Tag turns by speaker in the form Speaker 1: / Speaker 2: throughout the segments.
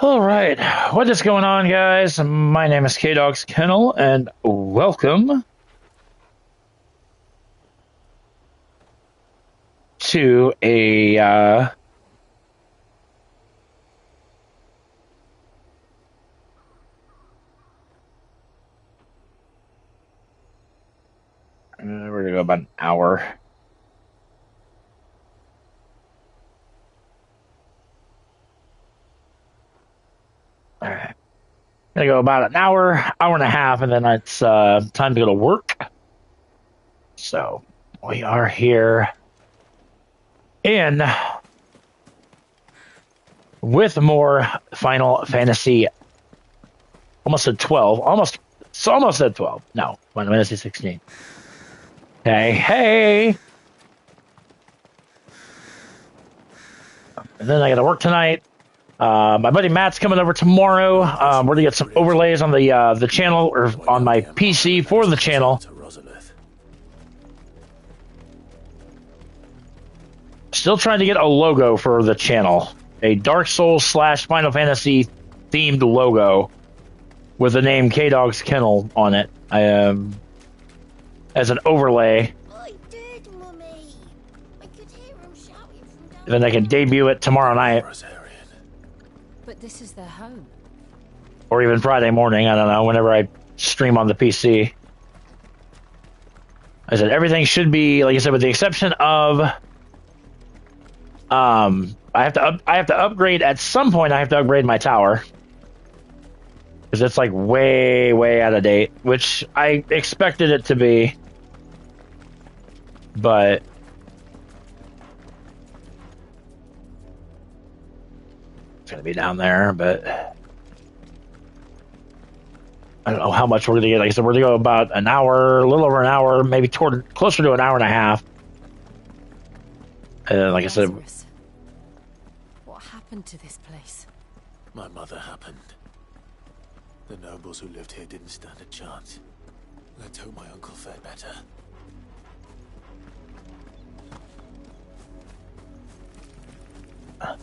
Speaker 1: All right, what is going on, guys? My name is K-Dog's Kennel, and welcome to a we're gonna go about an hour. All right, gonna go about an hour, hour and a half, and then it's time to go to work. So we are here in with more Final Fantasy. Almost said 12. Almost said 12. No, Final Fantasy 16. Hey. And then I got to work tonight. My buddy Matt's coming over tomorrow. We're gonna get some overlays on the channel or on my PC for the channel. Still trying to get a logo for the channel, a Dark Souls / Final Fantasy themed logo with the name K-Dog's Kennel on it. As an overlay.
Speaker 2: I did, Mummy. I could hear him shouting from down.
Speaker 1: Then I can debut it tomorrow night.
Speaker 2: But this is their home.
Speaker 1: Or even Friday morning, I don't know, whenever I stream on the PC. I said everything should be, like I said, with the exception of I have to upgrade at some point. I have to upgrade my tower. Because it's like way out of date, which I expected it to be. But it's going to be down there, but I don't know how much we're going to get. Like I said, we're going to go about an hour, a little over an hour, maybe closer to an hour and a half. Like I said,
Speaker 2: what happened to this place?
Speaker 3: My mother happened. The nobles who lived here didn't stand a chance. Let's hope my uncle fared better.
Speaker 1: I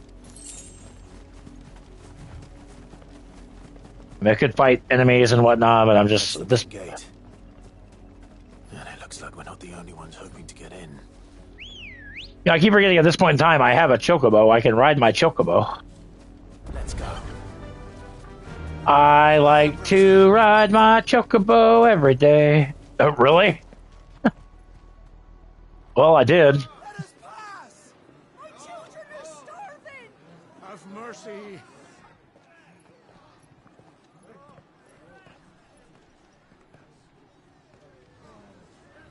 Speaker 1: mean, I could fight enemies and whatnot, but I'm just this
Speaker 3: gate. And it looks like we're not the only ones hoping to get in.
Speaker 1: Yeah, I keep forgetting at this point in time I have a chocobo. I can ride my chocobo.
Speaker 3: Let's go.
Speaker 1: I like to ride my chocobo every day. Oh, really? Well, I did.
Speaker 4: Let us pass! My children are starving! Have mercy.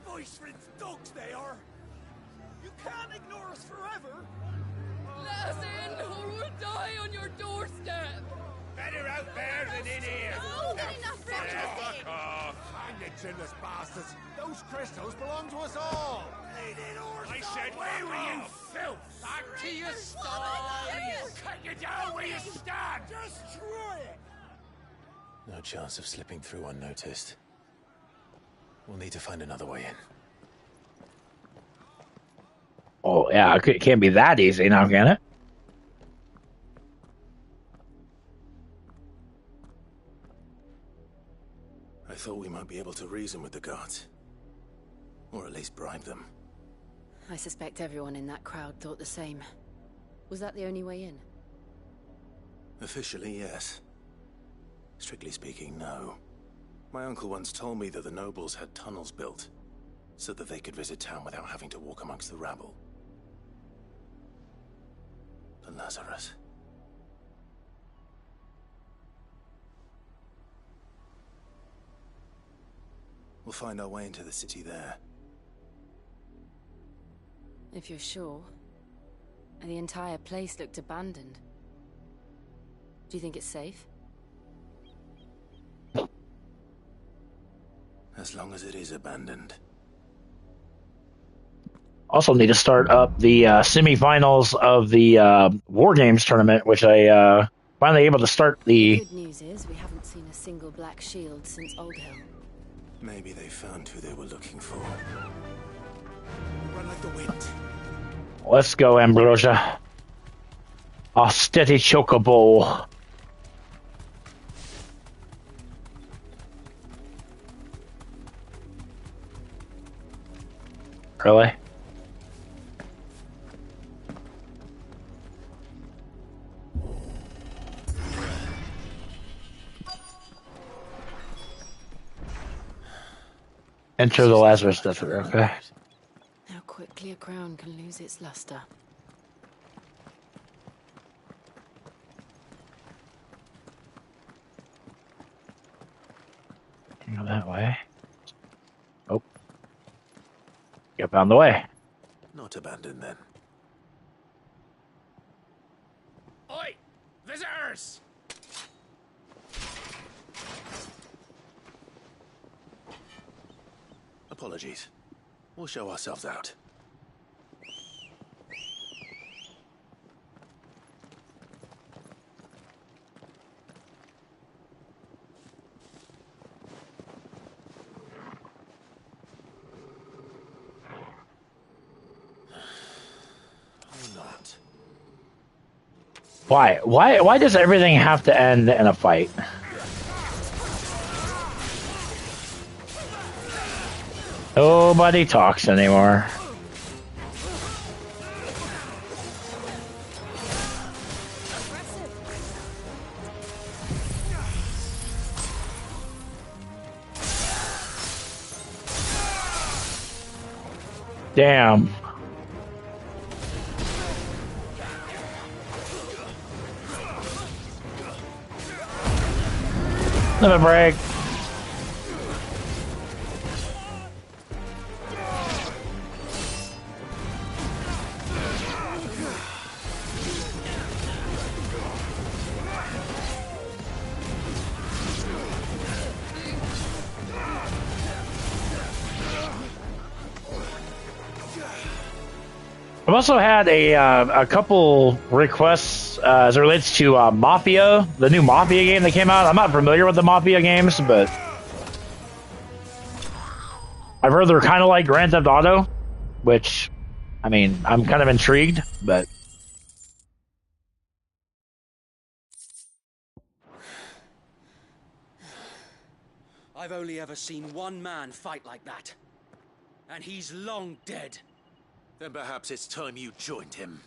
Speaker 4: Voice-rinsed dogs they are! You can't ignore us forever!
Speaker 5: Let us in, or we'll die on your doorstep!
Speaker 4: Better out there than in here!
Speaker 2: Oh, not enough for everything!
Speaker 4: Hang the chinless bastards! Those crystals belong to us all! I said, where were you, filth? Back to your sties! Cut you down where you stand! Destroy it!
Speaker 3: No chance of slipping through unnoticed. We'll need to find another way in.
Speaker 1: Oh, yeah, it can't be that easy now, can it?
Speaker 3: I thought we might be able to reason with the guards. Or at least bribe them.
Speaker 2: I suspect everyone in that crowd thought the same. Was that the only way in?
Speaker 3: Officially, yes. Strictly speaking, no. My uncle once told me that the nobles had tunnels built, so that they could visit town without having to walk amongst the rabble. The Lazarus. We'll find our way into the city there.
Speaker 2: If you're sure. The entire place looked abandoned. Do you think it's safe?
Speaker 3: As long as it is abandoned.
Speaker 1: Also need to start up the semi-finals of the War Games tournament, which I finally able to start the...
Speaker 2: Good news is we haven't seen a single black shield since Old Hill.
Speaker 3: Maybe they found who they were looking for. Run like the wind.
Speaker 1: Let's go, Ambrosia. A steady chocobo. Really? Enter the Lazarus Death. Okay.
Speaker 2: How quickly a crown can lose its luster.
Speaker 1: Go that way. Oh. Get out of the way.
Speaker 3: Not abandoned then.
Speaker 4: Oi! Visitors!
Speaker 3: Apologies. We'll show ourselves out. Or not.
Speaker 1: Why? Why does everything have to end in a fight? Nobody talks anymore. Damn. Limit break. I've also had a couple requests as it relates to Mafia, the new Mafia game that came out. I'm not familiar with the Mafia games, but I've heard they're kind of like Grand Theft Auto, which, I mean, I'm kind of intrigued, but
Speaker 6: I've only ever seen one man fight like that. And he's long dead.
Speaker 3: Then perhaps it's time you joined him.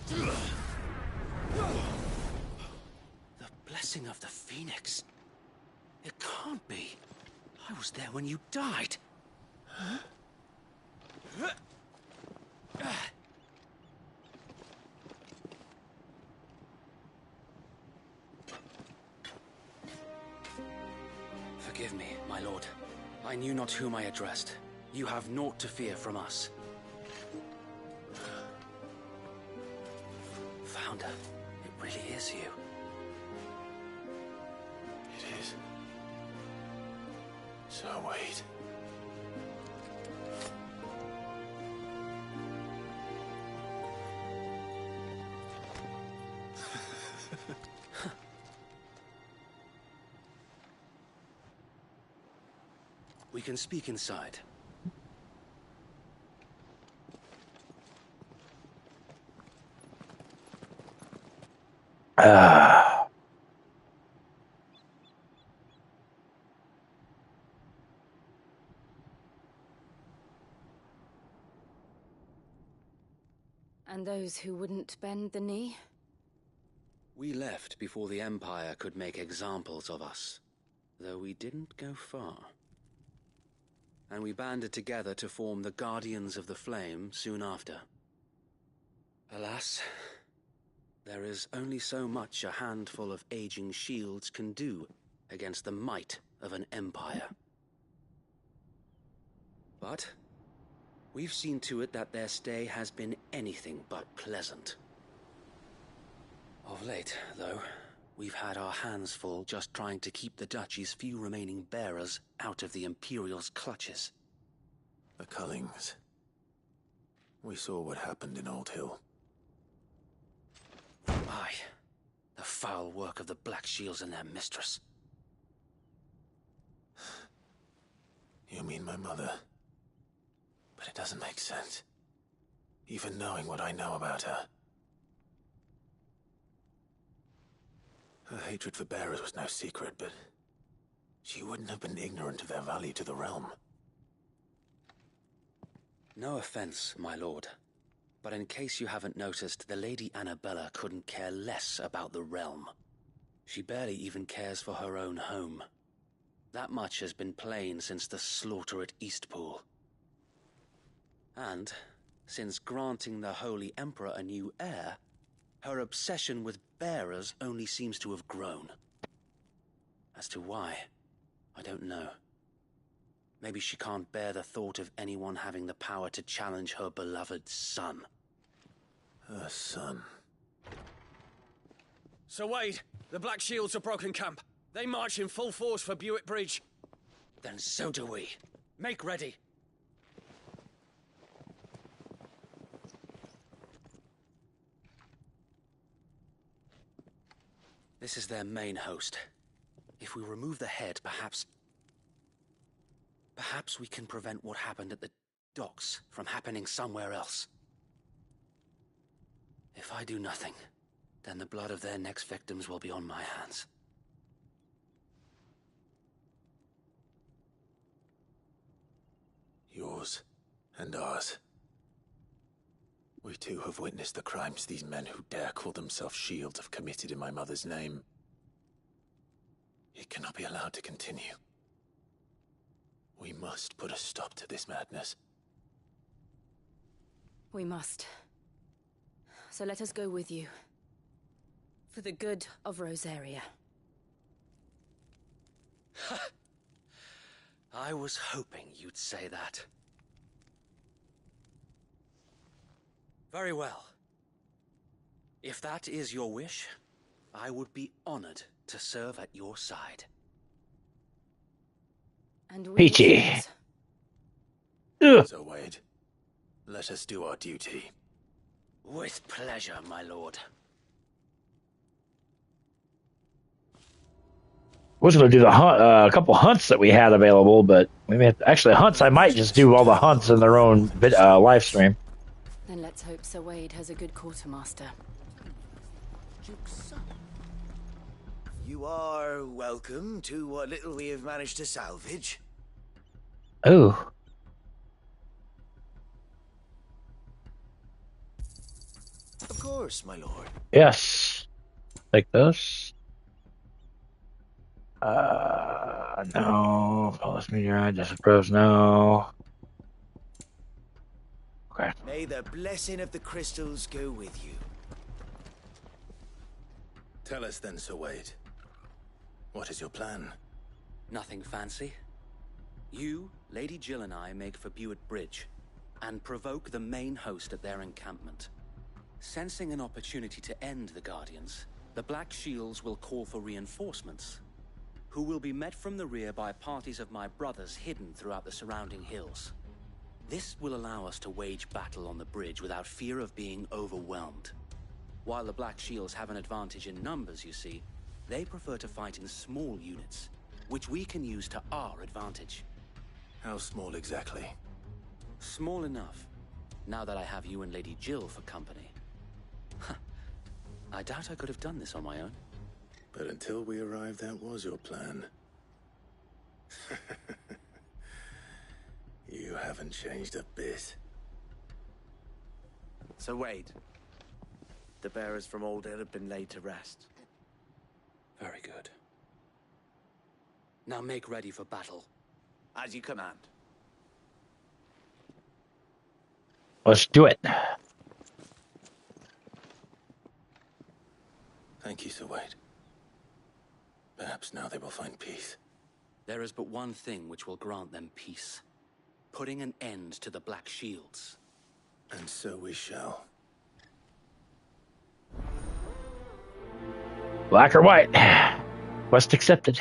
Speaker 6: The blessing of the Phoenix. It can't be. I was there when you died. Huh? Forgive me, my lord. I knew not whom I addressed. You have naught to fear from us. Founder, it really is you.
Speaker 3: It is. So wait.
Speaker 6: We can speak inside.
Speaker 2: And those who wouldn't bend the knee?
Speaker 6: We left before the Empire could make examples of us, though we didn't go far. And we banded together to form the Guardians of the Flame soon after. Alas, there is only so much a handful of aging shields can do against the might of an empire. But we've seen to it that their stay has been anything but pleasant. Of late, though, we've had our hands full just trying to keep the Duchy's few remaining bearers out of the Imperial's clutches.
Speaker 3: The Cullings. We saw what happened in Old Hill.
Speaker 6: Aye, the foul work of the Black Shields and their mistress.
Speaker 3: You mean my mother? But it doesn't make sense. Even knowing what I know about her. Her hatred for bearers was no secret, but she wouldn't have been ignorant of their value to the realm.
Speaker 6: No offense, my lord, but in case you haven't noticed, the Lady Annabella couldn't care less about the realm. She barely even cares for her own home. That much has been plain since the slaughter at Eastpool. And, since granting the Holy Emperor a new heir, her obsession with bearers only seems to have grown. As to why, I don't know. Maybe she can't bear the thought of anyone having the power to challenge her beloved son.
Speaker 3: Her son.
Speaker 7: Sir Wade, the Black Shields have broken camp. They march in full force for Buick Bridge.
Speaker 6: Then so do we.
Speaker 7: Make ready.
Speaker 6: This is their main host. If we remove the head, perhaps we can prevent what happened at the docks from happening somewhere else. If I do nothing, then the blood of their next victims will be on my hands.
Speaker 3: Yours and ours. We too have witnessed the crimes these men who dare call themselves shields have committed in my mother's name. It cannot be allowed to continue. We must put a stop to this madness.
Speaker 2: We must. So let us go with you. For the good of Rosaria.
Speaker 6: I was hoping you'd say that. Very well. If that is your wish, I would be honored to serve at your side.
Speaker 2: And we
Speaker 1: Peachy.
Speaker 2: choose.
Speaker 3: So, Wade, let us do our duty.
Speaker 6: With pleasure, my lord.
Speaker 1: Was going to do the hunt, a couple hunts that we had available, but we may have to, actually hunts. I might just do all the hunts in their own live stream.
Speaker 2: Then let's hope Sir Wade has a good quartermaster.
Speaker 8: You are welcome to what little we have managed to salvage.
Speaker 1: Oh,
Speaker 8: Of course, my lord.
Speaker 1: yes. Take those. No. Flawless meteorite, disapproves, no. Okay.
Speaker 8: May the blessing of the crystals go with you.
Speaker 3: Tell us then, Sir Wade. What is your plan?
Speaker 6: Nothing fancy. You, Lady Jill and I make for Buick Bridge, and provoke the main host at their encampment. Sensing an opportunity to end the Guardians, the Black Shields will call for reinforcements, who will be met from the rear by parties of my brothers hidden throughout the surrounding hills. This will allow us to wage battle on the bridge without fear of being overwhelmed. While the Black Shields have an advantage in numbers, you see, they prefer to fight in small units, which we can use to our advantage.
Speaker 3: How small exactly?
Speaker 6: Small enough, now that I have you and Lady Jill for company. I doubt I could have done this on my own.
Speaker 3: But until we arrived, that was your plan. You haven't changed a bit.
Speaker 8: So Wade, the bearers from Oldale have been laid to rest.
Speaker 6: Very good. Now make ready for battle.
Speaker 8: As you command.
Speaker 1: Let's do it.
Speaker 3: Thank you, Sir Wade. Perhaps now they will find peace.
Speaker 6: There is but one thing which will grant them peace. Putting an end to the Black Shields.
Speaker 3: And so we shall.
Speaker 1: Black or white? Quest accepted.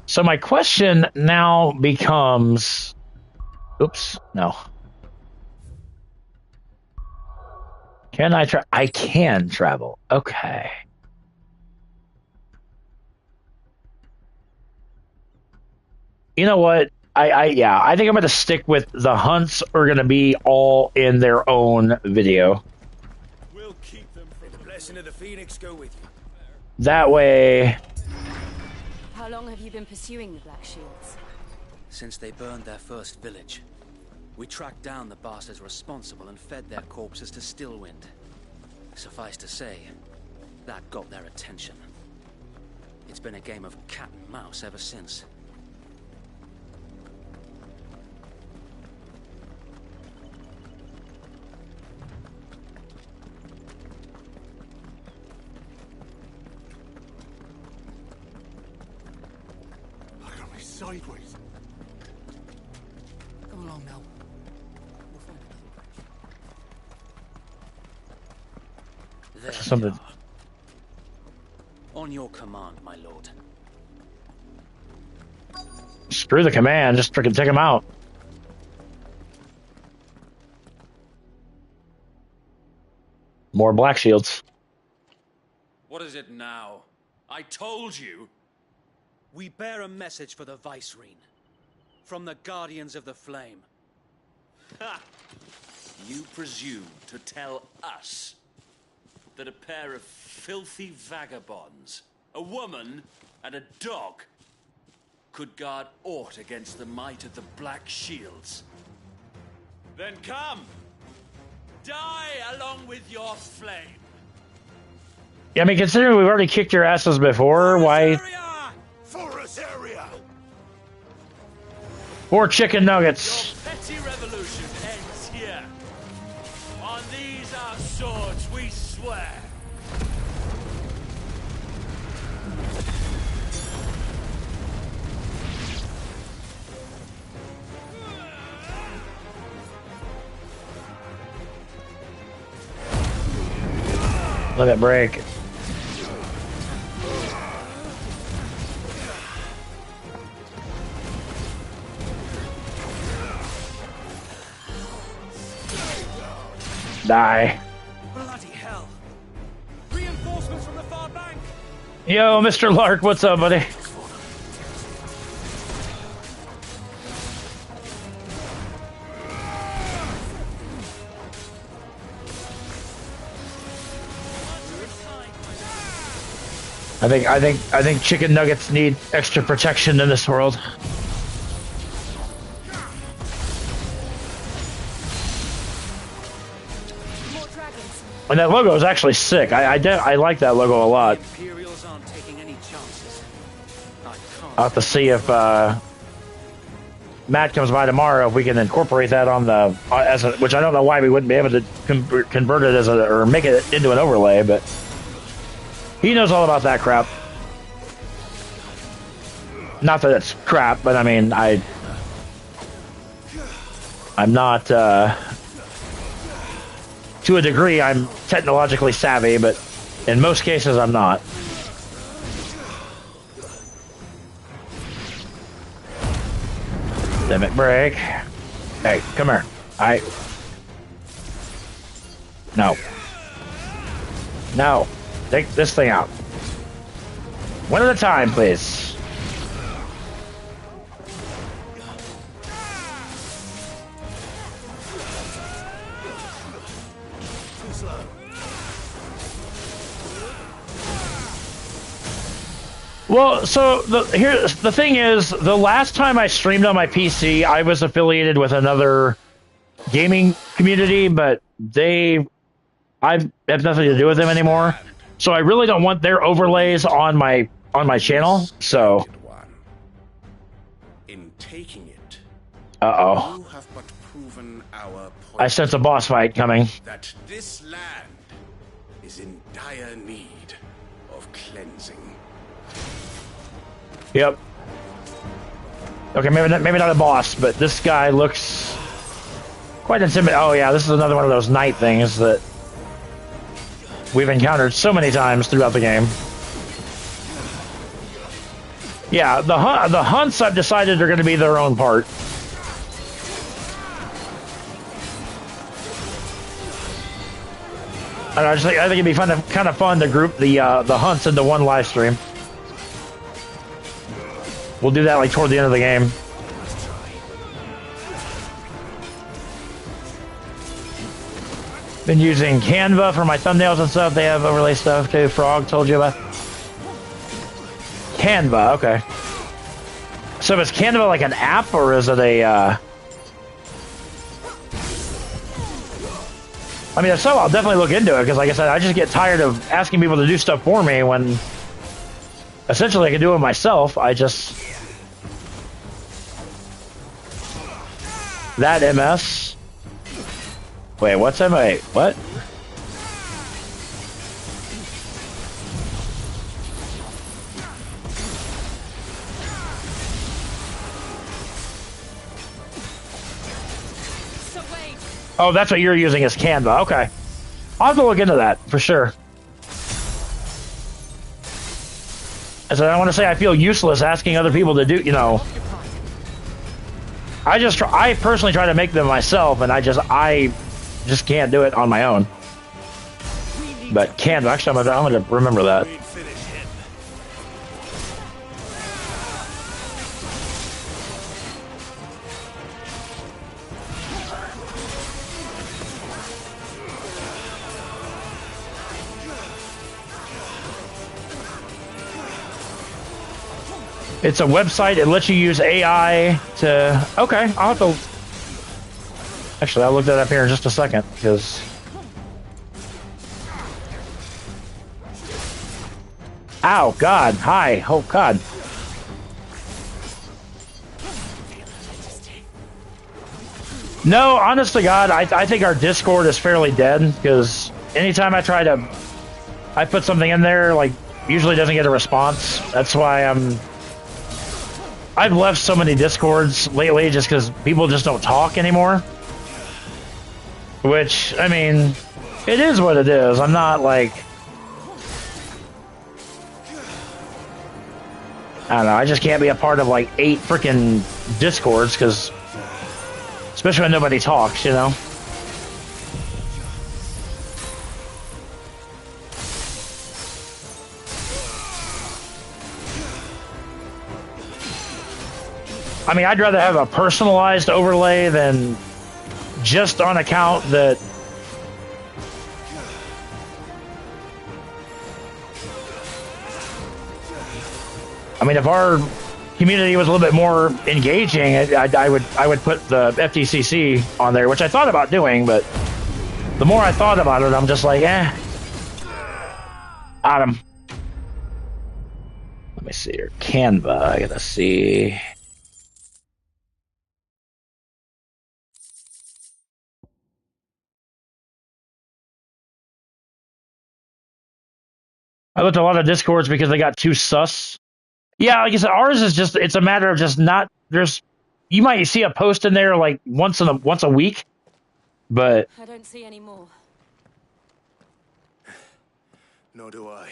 Speaker 1: So my question now becomes... Oops, no. Can I I can travel. Okay. You know what? Yeah, I think I'm going to stick with the hunts are going to be all in their own video.
Speaker 4: We'll keep them from
Speaker 8: May the blessing of the Phoenix go with you.
Speaker 1: That way...
Speaker 2: How long have you been pursuing the Black Shields?
Speaker 6: Since they burned their first village, we tracked down the bastards responsible and fed their corpses to Stillwind. Suffice to say, that got their attention. It's been a game of cat and mouse ever since.
Speaker 4: Look at me sideways.
Speaker 6: Come along now. We'll find another place. There
Speaker 1: Something.
Speaker 6: we are. On your command, my lord.
Speaker 1: Screw the command, just freaking take him out. More black shields.
Speaker 7: What is it now? I told you.
Speaker 6: We bear a message for the Vicereine. From the Guardians of the Flame.
Speaker 9: Ha! You presume to tell us that a pair of filthy vagabonds, a woman and a dog, could guard aught against the might of the Black Shields? Then come! Die along with your flame!
Speaker 1: Yeah, I mean, considering we've already kicked your asses before, why...
Speaker 4: Forest area!
Speaker 1: More chicken nuggets.
Speaker 9: Your petty revolution ends here. On these our swords we swear.
Speaker 1: Let it break. Die.
Speaker 6: Bloody hell! Reinforcements from the far bank!
Speaker 1: Yo, Mr. Lark, what's up, buddy? I think chicken nuggets need extra protection in this world.
Speaker 2: More dragons.
Speaker 1: And that logo is actually sick. I like that logo a lot.
Speaker 6: Imperials aren't taking any chances. I can't.
Speaker 1: I'll have to see if Matt comes by tomorrow if we can incorporate that on the which I don't know why we wouldn't be able to convert it as a or make it into an overlay, but he knows all about that crap. Not that it's crap, but I mean I'm not to a degree I'm technologically savvy, but in most cases I'm not. Limit break. Hey, come here. No. No. Take this thing out. One at a time, please. Well, so the thing is, the last time I streamed on my PC, I was affiliated with another gaming community, but I have nothing to do with them anymore. So I really don't want their overlays on my channel. So
Speaker 4: In taking it,
Speaker 1: uh-oh.
Speaker 4: you have but proven our point
Speaker 1: I sense a boss fight coming.
Speaker 4: that this land is in dire need of cleansing.
Speaker 1: Yep. Okay, maybe not a boss, but this guy looks quite intimidating. Oh yeah, this is another one of those night things that we've encountered so many times throughout the game. Yeah, the hunts I've decided are going to be their own part. And I think it'd be kind of fun to group the hunts into one live stream. We'll do that like toward the end of the game. Been using Canva for my thumbnails and stuff. They have overlay stuff too. Frog told you about. Canva, okay. So is Canva like an app, or is it a... I mean, if so, I'll definitely look into it, because like I said, I just get tired of asking people to do stuff for me when essentially I can do it myself. I just... That MS... Wait, what's MA? What? Oh, that's what you're using as Canva. Okay. I'll have to look into that, for sure. So I want to say I feel useless asking other people to do, you know... I personally try to make them myself, and I just can't do it on my own. But Canva, actually, I'm going to remember that. It's a website. It lets you use AI to... Okay, I'll have to... Actually, I'll look that up here in just a second, because... Ow, God. Hi. Oh, God. No, honest to God, I think our Discord is fairly dead, because anytime I put something in there, like, usually doesn't get a response. That's why I've left so many Discords lately just because people just don't talk anymore. Which, I mean, it is what it is. I'm not like... I don't know, I just can't be a part of like 8 freaking Discords because... Especially when nobody talks, you know? I mean, I'd rather have a personalized overlay than just on account that... I mean, if our community was a little bit more engaging, I would put the FTCC on there, which I thought about doing, but the more I thought about it, I'm just like, Adam. Let me see here. Canva, I gotta see... I looked at a lot of Discords because they got too sus. Yeah, like I said, ours is just, it's a matter of just not, there's, you might see a post in there like once a week, but...
Speaker 2: I don't see any more.
Speaker 8: Nor do I.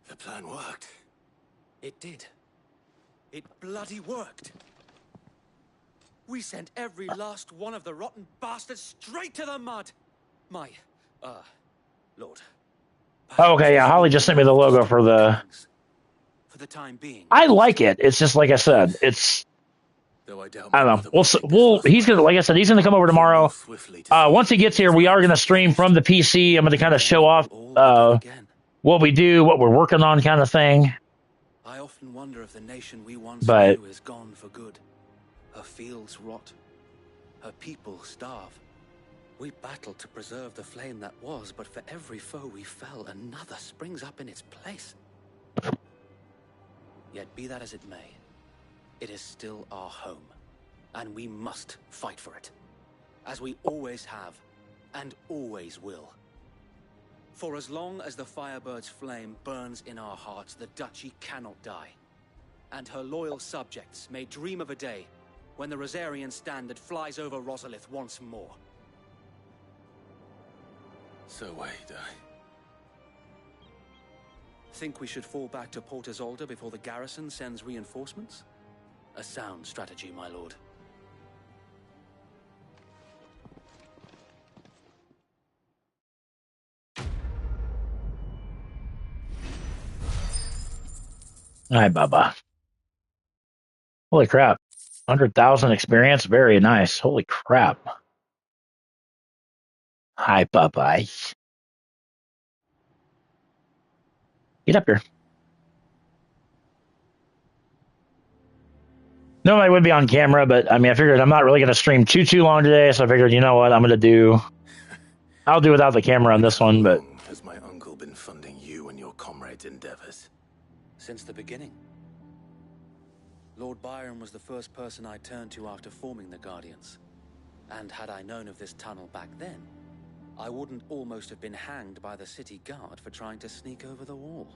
Speaker 8: The plan worked.
Speaker 6: It did. It bloody worked. We sent every last one of the rotten bastards straight to the mud. My, Lord.
Speaker 1: Oh, okay, yeah, Holly just sent me the logo for the...
Speaker 6: For the time being.
Speaker 1: I like it. It's just like I said. It's... I don't know. He's gonna, like I said, he's gonna come over tomorrow. Once he gets here, we are gonna stream from the PC. I'm gonna kind of show off what we do, what we're working on, kind of thing.
Speaker 6: I often wonder if the nation we once knew is gone for good. Her fields rot. Her people starve. We battled to preserve the flame that was, but for every foe we fell, another springs up in its place. Yet be that as it may, it is still our home, and we must fight for it, as we always have, and always will. For as long as the Firebird's flame burns in our hearts, the Duchy cannot die, and her loyal subjects may dream of a day when the Rosarian standard flies over Rosalith once more.
Speaker 3: So wait,
Speaker 6: Think we should fall back to Port Isolde before the garrison sends reinforcements? A sound strategy, my lord.
Speaker 1: Hi, Bubba. Holy crap. 100,000 experience. Very nice. Holy crap. Hi, Bubba. Get up here. Normally I would be on camera, but I mean, I figured I'm not really going to stream too long today, so I figured, you know what, I'll do without the camera on this one, but...
Speaker 3: How long has my uncle been funding you and your comrades' endeavors?
Speaker 6: Since the beginning. Lord Byron was the first person I turned to after forming the Guardians. And had I known of this tunnel back then, I wouldn't almost have been hanged by the city guard for trying to sneak over the wall.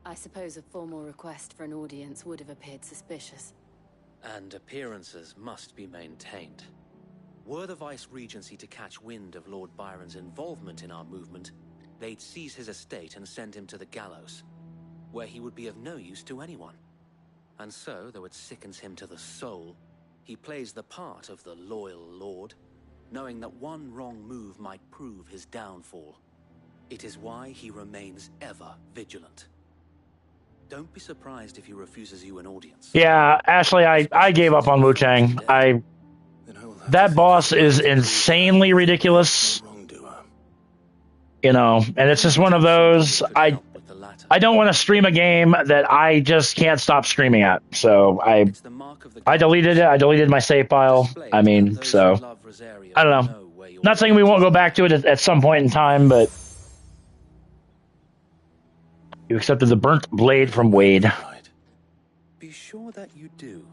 Speaker 2: I suppose a formal request for an audience would have appeared suspicious.
Speaker 6: And appearances must be maintained. Were the Vice-Regency to catch wind of Lord Byron's involvement in our movement, they'd seize his estate and send him to the gallows, where he would be of no use to anyone. And so, though it sickens him to the soul, he plays the part of the loyal lord, knowing that one wrong move might prove his downfall. It is why he remains ever vigilant. Don't be surprised if he refuses you an audience.
Speaker 1: Yeah, Ashley, I gave up on Wu-Chang. That boss is insanely ridiculous. You know, and it's just one of those, I don't want to stream a game that I just can't stop streaming at. So I deleted it. I deleted my save file. I mean, so I don't know. Not saying we won't go back to it at some point in time, but you accepted the burnt blade from Wade.
Speaker 6: Be sure that you do.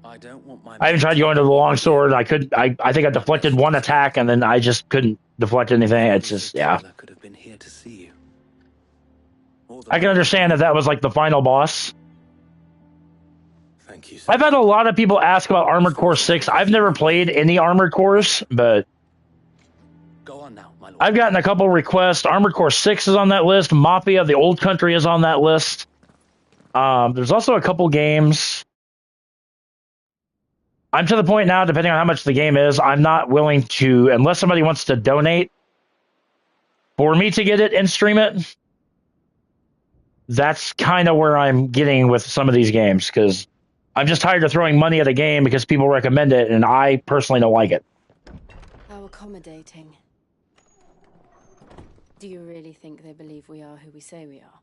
Speaker 6: I don't want my...
Speaker 1: I even tried going to the longsword. I think I deflected one attack and then I just couldn't deflect anything. It's just, yeah.
Speaker 6: Could have been here to see you.
Speaker 1: I can understand if that was like the final boss.
Speaker 3: Thank you, sir.
Speaker 1: I've had a lot of people ask about Armored Core 6. I've never played any Armored Cores, but
Speaker 6: go on now, my lord.
Speaker 1: I've gotten a couple requests. Armored Core 6 is on that list. Mafia, the Old Country, is on that list. There's also a couple games. I'm to the point now, depending on how much the game is, I'm not willing to, unless somebody wants to donate for me to get it and stream it. That's kind of where I'm getting with some of these games, because I'm just tired of throwing money at a game because people recommend it, and I personally don't like it.
Speaker 2: How accommodating. Do you really think they believe we are who we say we are?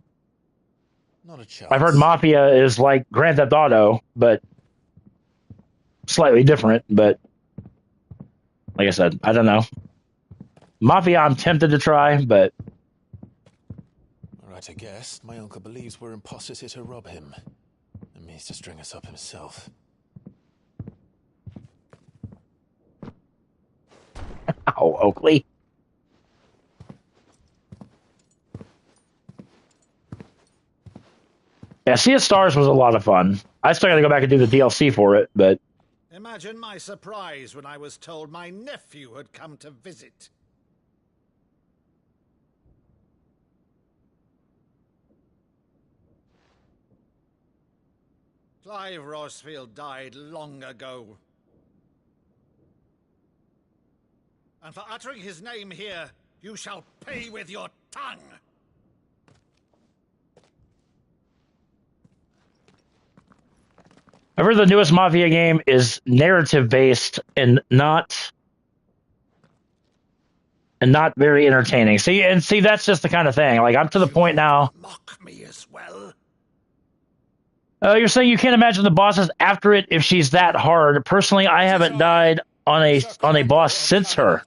Speaker 3: Not a chance.
Speaker 1: I've heard Mafia is like Grand Theft Auto, but slightly different. But like I said, I don't know. Mafia, I'm tempted to try, but
Speaker 3: All right, I guess my uncle believes we're imposters here to rob him, and means to string us up himself.
Speaker 1: Ow, Oakley. Yeah, Sea of Stars was a lot of fun. I still got to go back and do the DLC for it, but
Speaker 4: Imagine my surprise when I was told my nephew had come to visit. Clive Rosfield died long ago. And for uttering his name here, you shall pay with your tongue!
Speaker 1: I've heard the newest Mafia game is narrative based and not very entertaining. See, that's just the kind of thing. Like, I'm to the point now.
Speaker 4: Mock me as well.
Speaker 1: You're saying you can't imagine the bosses after it if she's that hard. Personally, I haven't died on a boss since her.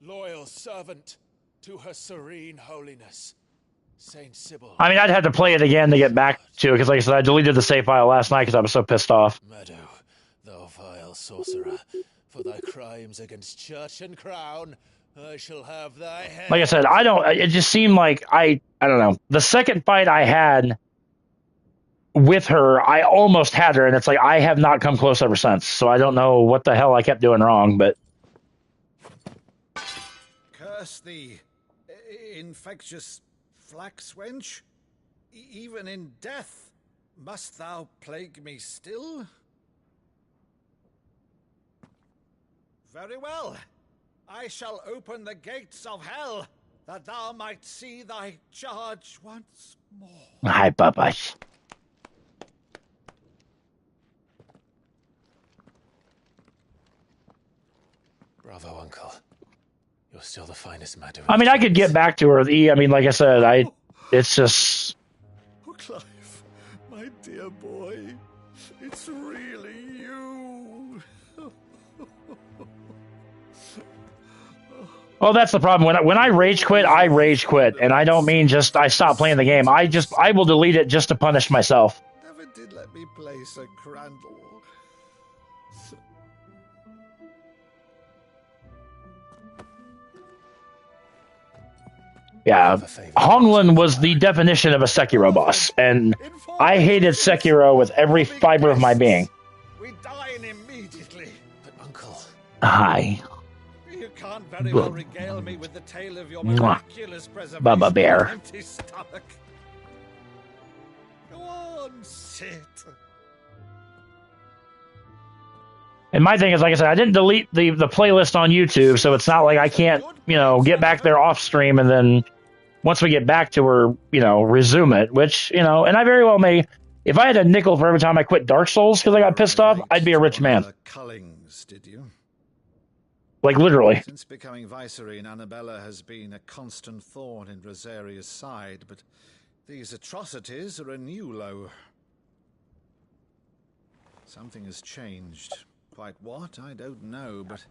Speaker 3: Loyal servant to her serene holiness, Saint Sybil.
Speaker 1: I mean, I'd have to play it again to get back to it, because like I said, I deleted the save file last night because I was so pissed off.
Speaker 3: Meadow, thou vile sorcerer, for thy crimes against church and crown, I shall have thy head.
Speaker 1: Like I said, it just seemed like I don't know. The second fight I had with her, I almost had her, and it's like I have not come close ever since. So I don't know what the hell I kept doing wrong, but
Speaker 4: Curse thee, infectious flax wench. Even in death, must thou plague me still? Very well. I shall open the gates of hell, that thou might see thy charge once more.
Speaker 1: hi, Bubba.
Speaker 3: Bravo, uncle. You're still the finest Meadow.
Speaker 1: I mean, I could get back to her. I mean, like I said, it's just...
Speaker 4: Oh, Clive, my dear boy. It's really you.
Speaker 1: Well, that's the problem. When I rage quit, I rage quit, and I don't mean just I stop playing the game. I will delete it just to punish myself.
Speaker 4: Never did let me play Sir Crandall.
Speaker 1: Yeah, Honglin was the definition of a Sekiro boss, and I hated Sekiro with every fiber of my being.
Speaker 4: We dine immediately.
Speaker 3: But Uncle...
Speaker 1: Hi.
Speaker 4: You can't very well regale me with the tale of your
Speaker 1: Mwah.
Speaker 4: miraculous preservation
Speaker 1: Baba Bear.
Speaker 4: of an empty stomach. Go on, sit.
Speaker 1: And my thing is, like I said, I didn't delete the playlist on YouTube, so it's not like I can't, get back there off stream and then once we get back to her, resume it, which, and I very well may. If I had a nickel for every time I quit Dark Souls because I got pissed off, I'd be a rich man.
Speaker 4: Cullings, did you?
Speaker 1: Like, literally.
Speaker 4: Since becoming Vicereine, Annabella has been a constant thorn in Rosaria's side, but these atrocities are a new low. Something has changed. Quite what, I don't know, but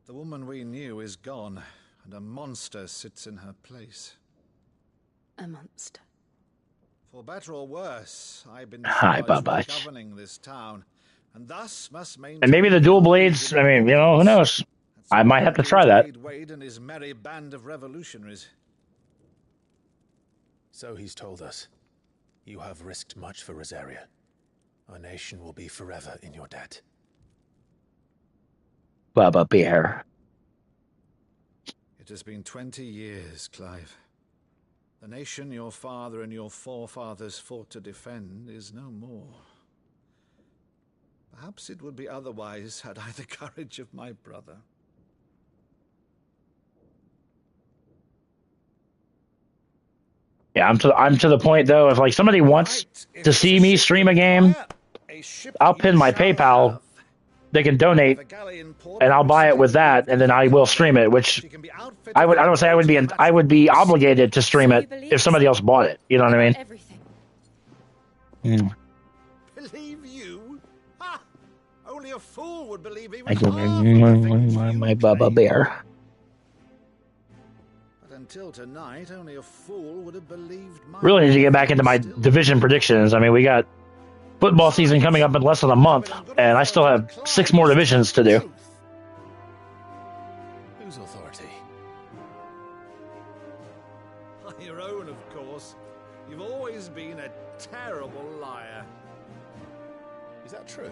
Speaker 4: the woman we knew is gone, and a monster sits in her place.
Speaker 2: A monster.
Speaker 4: For better or worse, I've been
Speaker 1: Hi,
Speaker 4: charged
Speaker 1: Baba.
Speaker 4: with governing this town, and thus must maintain...
Speaker 1: And maybe the dual blades, I mean, who knows? I might have to try that.
Speaker 4: Wade and his merry band of revolutionaries.
Speaker 3: So he's told us. You have risked much for Rosaria. Our nation will be forever in your debt.
Speaker 1: Baba Bear.
Speaker 4: It has been 20 years, Clive. The nation your father and your forefathers fought to defend is no more. Perhaps it would be otherwise had I the courage of my brother.
Speaker 1: Yeah, I'm to the point though. If like somebody wants to see me stream a game, I'll pin my PayPal. They can donate, and I'll buy it with that, and then I will stream it. Which I don't say I would be obligated to stream it if somebody else bought it. You know what I mean?
Speaker 2: Everything.
Speaker 4: Believe you? Ha! Only a fool would believe even
Speaker 1: I go
Speaker 4: half
Speaker 1: my Baba Bear.
Speaker 4: But until tonight, only a fool would have believed my...
Speaker 1: Really need to get back into my division predictions. I mean, we got football season coming up in less than a month, and I still have 6 more divisions to do.
Speaker 3: Whose authority?
Speaker 4: Your own, of course. You've always been a terrible liar.
Speaker 3: Is that true?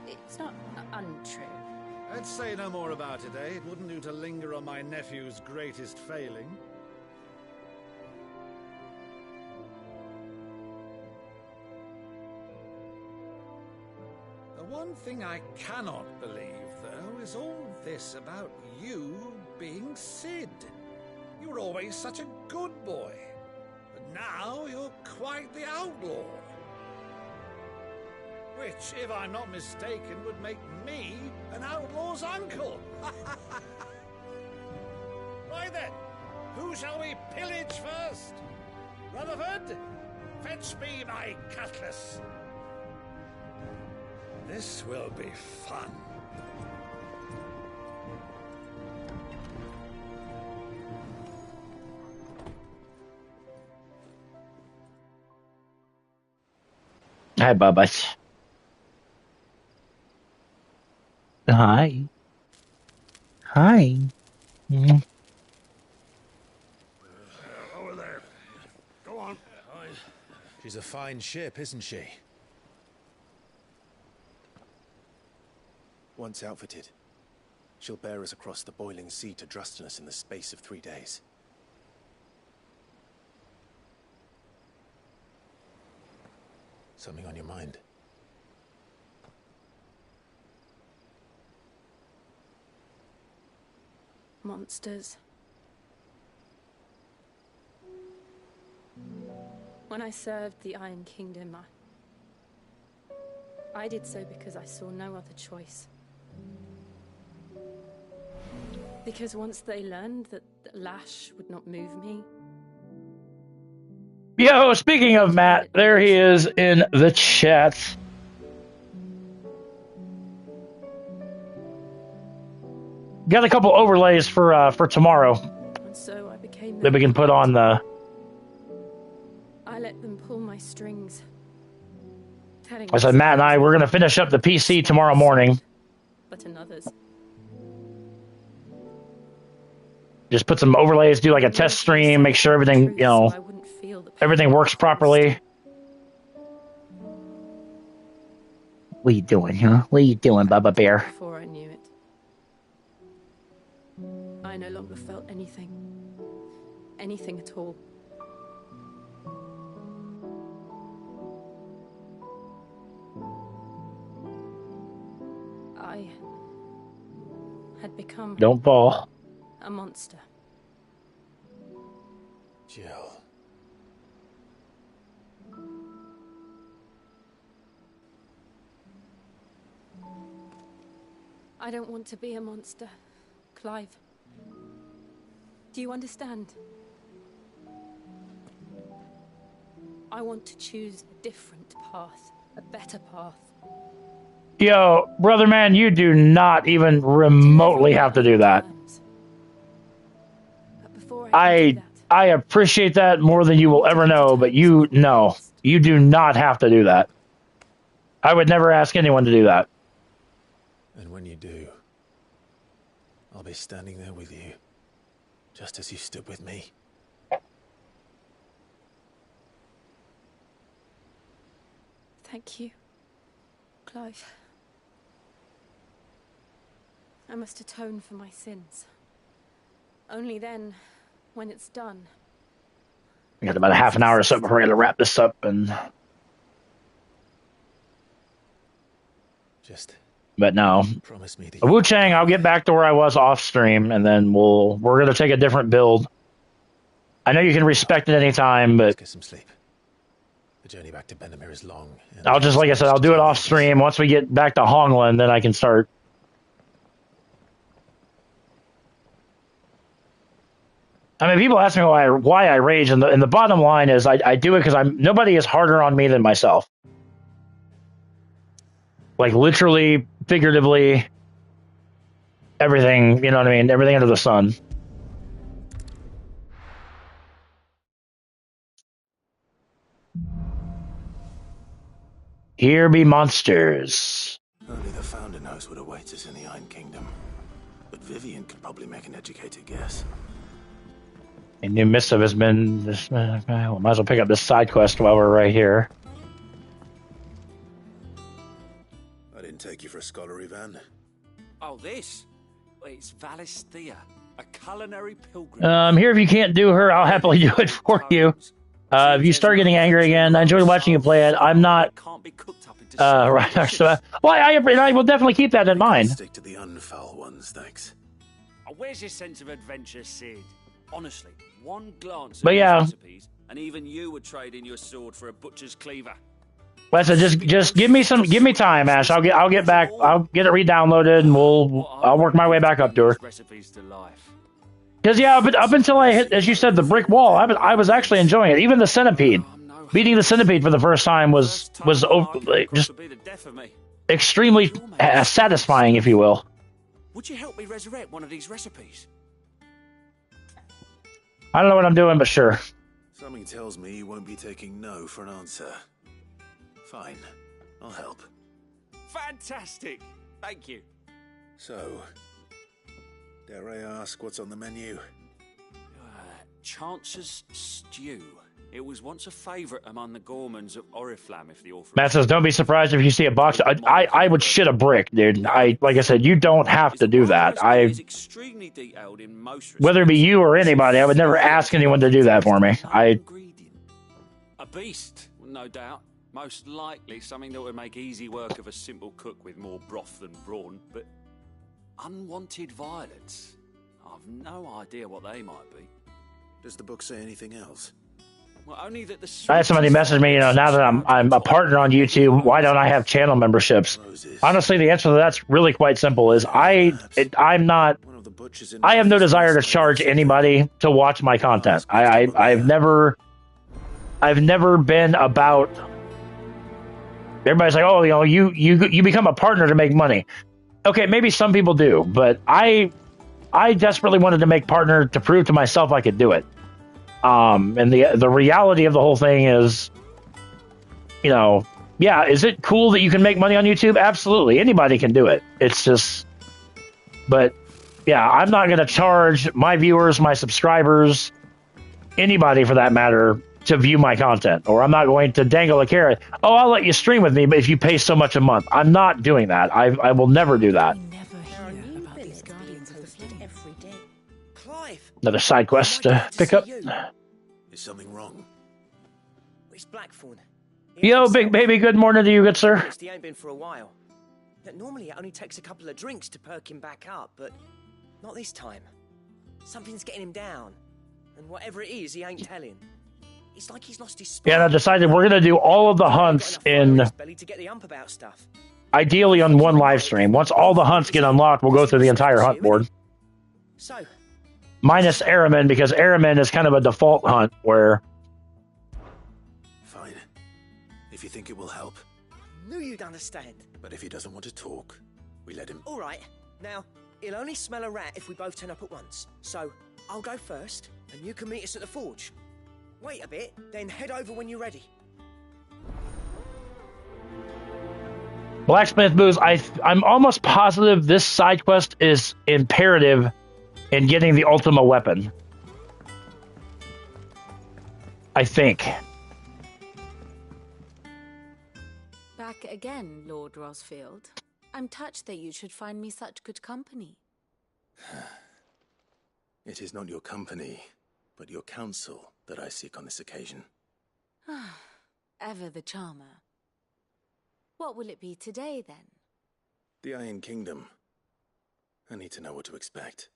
Speaker 2: It's not untrue.
Speaker 4: Let's say no more about it, eh? It wouldn't do to linger on my nephew's greatest failing. The one thing I cannot believe, though, is all this about you being Sid. You were always such a good boy, but now you're quite the outlaw. Which, if I'm not mistaken, would make me an outlaw's uncle. Right then, who shall we pillage first? Rutherford, fetch me my cutlass. This will be fun.
Speaker 1: Hi, Baba. Hi. Hi.
Speaker 4: Over there. Go on.
Speaker 3: She's a fine ship, isn't she? Once outfitted, she'll bear us across the boiling sea to Drustinus in the space of 3 days. Something on your mind?
Speaker 2: Monsters. When I served the Iron Kingdom, I did so because I saw no other choice. Because once they learned that Lash would not move me,
Speaker 1: Yo, speaking of Matt, there he is in the chat. Got a couple overlays for tomorrow
Speaker 2: And so I became
Speaker 1: that we can put on the.
Speaker 2: I let them pull my strings.
Speaker 1: I said Matt and I we're gonna finish up the PC tomorrow morning.
Speaker 2: But another's.
Speaker 1: Just put some overlays, do like a test stream, make sure everything everything works properly. What are you doing, huh? What are you doing, Bubba Bear?
Speaker 2: Before I knew it, I no longer felt anything at all. I had become
Speaker 1: Don't fall.
Speaker 2: a monster.
Speaker 3: Jill.
Speaker 2: I don't want to be a monster, Clive. Do you understand? I want to choose a different path, a better path.
Speaker 1: Yo, brother man, you do not even remotely have to do that. I appreciate that more than you will ever know, but you do not have to do that. I would never ask anyone to do that.
Speaker 3: And when you do, I'll be standing there with you, just as you stood with me.
Speaker 2: Thank you, Clive. I must atone for my sins. Only then, when it's done.
Speaker 1: We got about a half an hour or so before we got to wrap this up, and but no.
Speaker 3: Promise me
Speaker 1: Wu Chang, I'll get back to where I was off stream, and then we're gonna take a different build. I know you can respect it anytime, but
Speaker 3: get some sleep. The journey back to Benamir is long.
Speaker 1: I'll just, like I said, I'll do it off stream. Once we get back to Hongland, then I can start. I mean, people ask me why I rage, and the bottom line is I do it because nobody is harder on me than myself. Like literally, figuratively, everything. You know what I mean? Everything under the sun. Here be monsters.
Speaker 3: Only the Founder knows what awaits us in the Iron Kingdom, but Vivian could probably make an educated guess.
Speaker 1: A new missive has been. Well, might as well pick up this side quest while we're right here.
Speaker 3: I didn't take you for a scholarly van.
Speaker 9: Oh, this? It's Valisthea, a culinary pilgrim.
Speaker 1: Here, if you can't do her, I'll happily do it for you. If you start getting angry again, I enjoy watching you play it. I'm not. Right. So, well, I will definitely keep that in mind.
Speaker 3: Stick to the unfoul ones, thanks.
Speaker 9: Oh, where's your sense of adventure, Sid? Honestly, one glance
Speaker 1: But
Speaker 9: at
Speaker 1: yeah.
Speaker 9: these recipes, and even you would trade in your sword for a butcher's cleaver.
Speaker 1: Well, so just give me time, Ash. I'll get back. I'll get it re-downloaded, and I'll work my way back up to her.
Speaker 9: Recipes to life.
Speaker 1: Because yeah, up until I hit, as you said, the brick wall, I was actually enjoying it. Even the centipede, beating the centipede for the first time was just extremely satisfying, if you will.
Speaker 9: Would you help me resurrect one of these recipes?
Speaker 1: I don't know what I'm doing, but sure.
Speaker 3: Something tells me you won't be taking no for an answer. Fine, I'll help.
Speaker 9: Fantastic! Thank you.
Speaker 3: So, dare I ask what's on the menu?
Speaker 9: Chance's Stew. It was once a favourite among the gourmands of Oriflamme, if the author...
Speaker 1: Matt says, don't be surprised if you see a box. I would shit a brick, dude. Like I said, you don't have to do that.
Speaker 9: extremely detailed in most
Speaker 1: Whether it be you or anybody, I would never ask anyone to do that for me.
Speaker 9: A beast, no doubt. Most likely something that would make easy work of a simple cook with more broth than brawn, but unwanted violets. I've no idea what they might be.
Speaker 3: Does the book say anything else?
Speaker 9: Well, only that the
Speaker 1: I had somebody message me, now that I'm a partner on YouTube, why don't I have channel memberships? Honestly, the answer to that's really quite simple. Is I have no desire to charge anybody to watch my content. I've never I've never been about. Everybody's like, oh, you become a partner to make money. Okay, maybe some people do, but I desperately wanted to make partner to prove to myself I could do it. And the reality of the whole thing is, yeah, is it cool that you can make money on YouTube? Absolutely, anybody can do it. It's just, but yeah, I'm not going to charge my viewers, my subscribers, anybody for that matter, to view my content, or I'm not going to dangle a carrot. Oh, I'll let you stream with me, but if you pay so much a month, I'm not doing that. I will never do that. Another side quest to pick up.
Speaker 8: Is something wrong?
Speaker 10: It's Blackthorn.
Speaker 1: Yo, big baby, good morning to you, good sir.
Speaker 10: He ain't been for a while. Normally, it only takes a couple of drinks to perk him back up, but not this time. Something's getting him down, and whatever it is, he ain't telling. It's like he's lost his spine.
Speaker 1: Yeah, and I decided we're gonna do all of the hunts in, ideally on one live stream. Once all the hunts get unlocked, we'll go through the entire hunt board.
Speaker 10: So,
Speaker 1: minus Araman, because Araman is kind of a default hunt where.
Speaker 3: Fine. If you think it will help.
Speaker 10: Knew you'd understand.
Speaker 3: But if he doesn't want to talk, we let him.
Speaker 10: All right. Now, he'll only smell a rat if we both turn up at once. So, I'll go first, and you can meet us at the forge. Wait a bit, then head over when you're ready.
Speaker 1: Blacksmith booze. I'm almost positive this side quest is imperative in getting the Ultima weapon. I think.
Speaker 2: Back again, Lord Rosfield. I'm touched that you should find me such good company.
Speaker 3: It is not your company, but your counsel that I seek on this occasion.
Speaker 2: Ever the charmer. What will it be today, then?
Speaker 3: The Iron Kingdom. I need to know what to expect.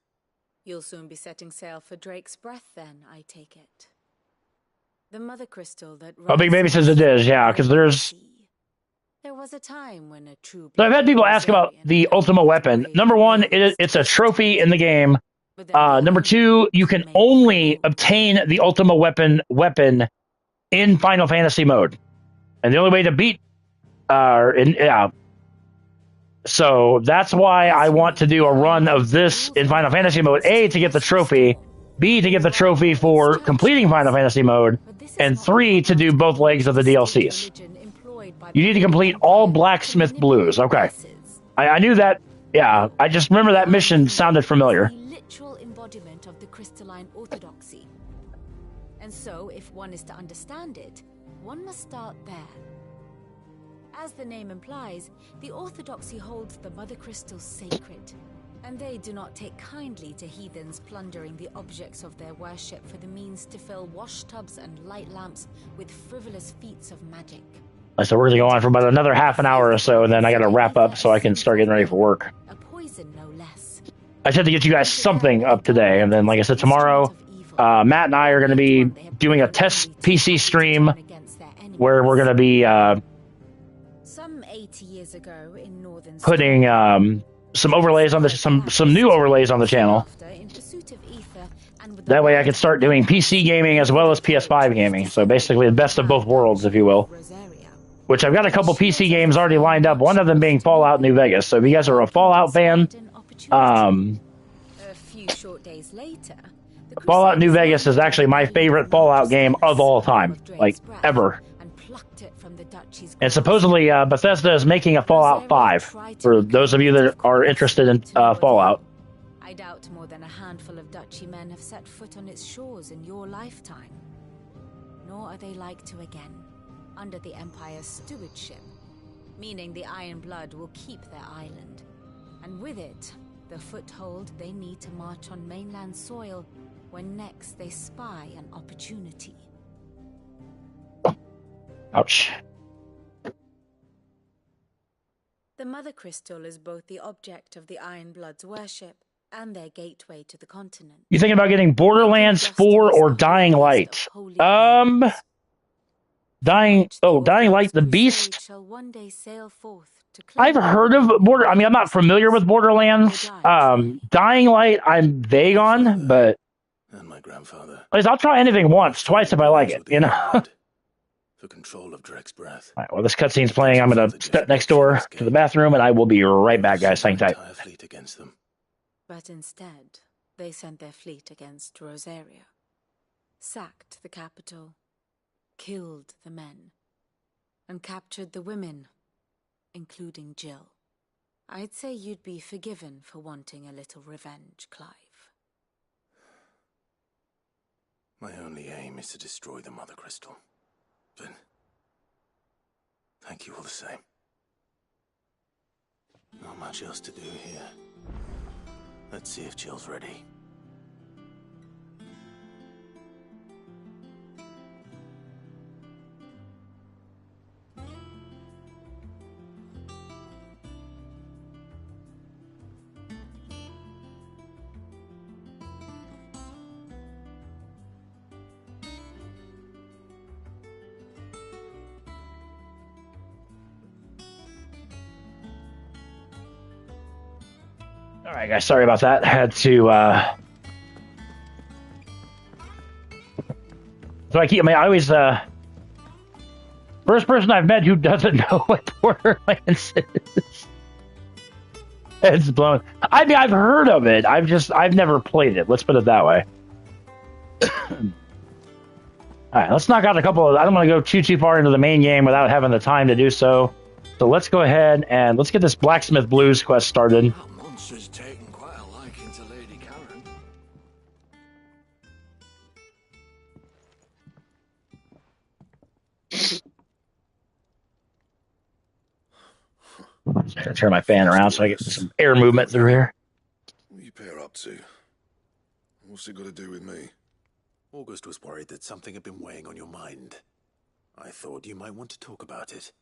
Speaker 2: You'll soon be setting sail for Drake's Breath, then, I take it. The mother crystal that...
Speaker 1: Oh, Big Baby says it is, yeah, because there's...
Speaker 2: There was a time when a true...
Speaker 1: So I've had people ask about the Ultima weapon. Number one, it's a trophy in the game. Number two, you can only obtain the Ultima weapon in Final Fantasy mode. And the only way to beat... So that's why I want to do a run of this in Final Fantasy mode. A, to get the trophy. B, to get the trophy for completing Final Fantasy mode. And 3, to do both legs of the DLCs. You need to complete all Blacksmith Blues. Okay. I knew that. Yeah, I just remember that mission sounded familiar.
Speaker 2: The literal embodiment of the crystalline orthodoxy. And so, if one is to understand it, one must start there. As the name implies, the orthodoxy holds the mother crystals sacred, and they do not take kindly to heathens plundering the objects of their worship for the means to fill washtubs and light lamps with frivolous feats of magic.
Speaker 1: So we're going to go on for about another half an hour or so, and then I got to wrap up so I can start getting ready for work.
Speaker 2: A poison, no less.
Speaker 1: I said to get you guys something up today, and then, like I said, tomorrow, Matt and I are going to be doing a test PC stream where we're going to be
Speaker 2: Some 80 years ago in northern
Speaker 1: putting some overlays on the some new overlays on the channel. That way, I can start doing PC gaming as well as PS5 gaming. So basically, the best of both worlds, if you will. Which I've got a couple PC games already lined up. One of them being Fallout New Vegas. So if you guys are a Fallout fan,
Speaker 2: a few short days later,
Speaker 1: Fallout New Vegas is actually my favorite Fallout game of all time, like ever. And supposedly Bethesda is making a Fallout 5 for those of you that are interested in Fallout.
Speaker 2: I doubt more than a handful of duchy men have set foot on its shores in your lifetime. Nor are they like to again, under the Empire's stewardship, meaning the Iron Blood will keep their island, and with it, the foothold they need to march on mainland soil when next they spy an opportunity.
Speaker 1: Ouch.
Speaker 2: The Mother Crystal is both the object of the Iron Blood's worship and their gateway to the continent.
Speaker 1: You thinking about getting Borderlands 4 or Dying Light? Dying Light the Beast? I've heard of I'm not familiar with Borderlands. Dying Light, I'm vague on, but
Speaker 3: And my grandfather.
Speaker 1: at least I'll try anything once, twice if I like it, you know?
Speaker 3: for control of Drek's breath.
Speaker 1: All right, well, this cutscene's playing. I'm going to step next door to the bathroom, and I will be right back, guys. Hang tight.
Speaker 3: Entire fleet against them.
Speaker 2: But instead, they sent their fleet against Rosaria, sacked the capital, killed the men, and captured the women, including Jill. I'd say you'd be forgiven for wanting a little revenge, Clive.
Speaker 3: My only aim is to destroy the Mother Crystal. But thank you all the same. Not much else to do here. Let's see if Jill's ready.
Speaker 1: All right, guys. Sorry about that. Had to. So I always. First person I've met who doesn't know what Borderlands is. It's blown. I mean, I've heard of it. I've never played it. Let's put it that way. All right, let's knock out a couple of. I don't want to go too far into the main game without having the time to do so. So let's go ahead and let's get this Blacksmith Blues quest started.
Speaker 4: That monster's taken quite a liking to Lady Karen.
Speaker 1: I'm gonna turn my fan around so I get some air movement through here.
Speaker 11: What are you pair up to? What's it got to do with me?
Speaker 3: August was worried that something had been weighing on your mind. I thought you might want to talk about it.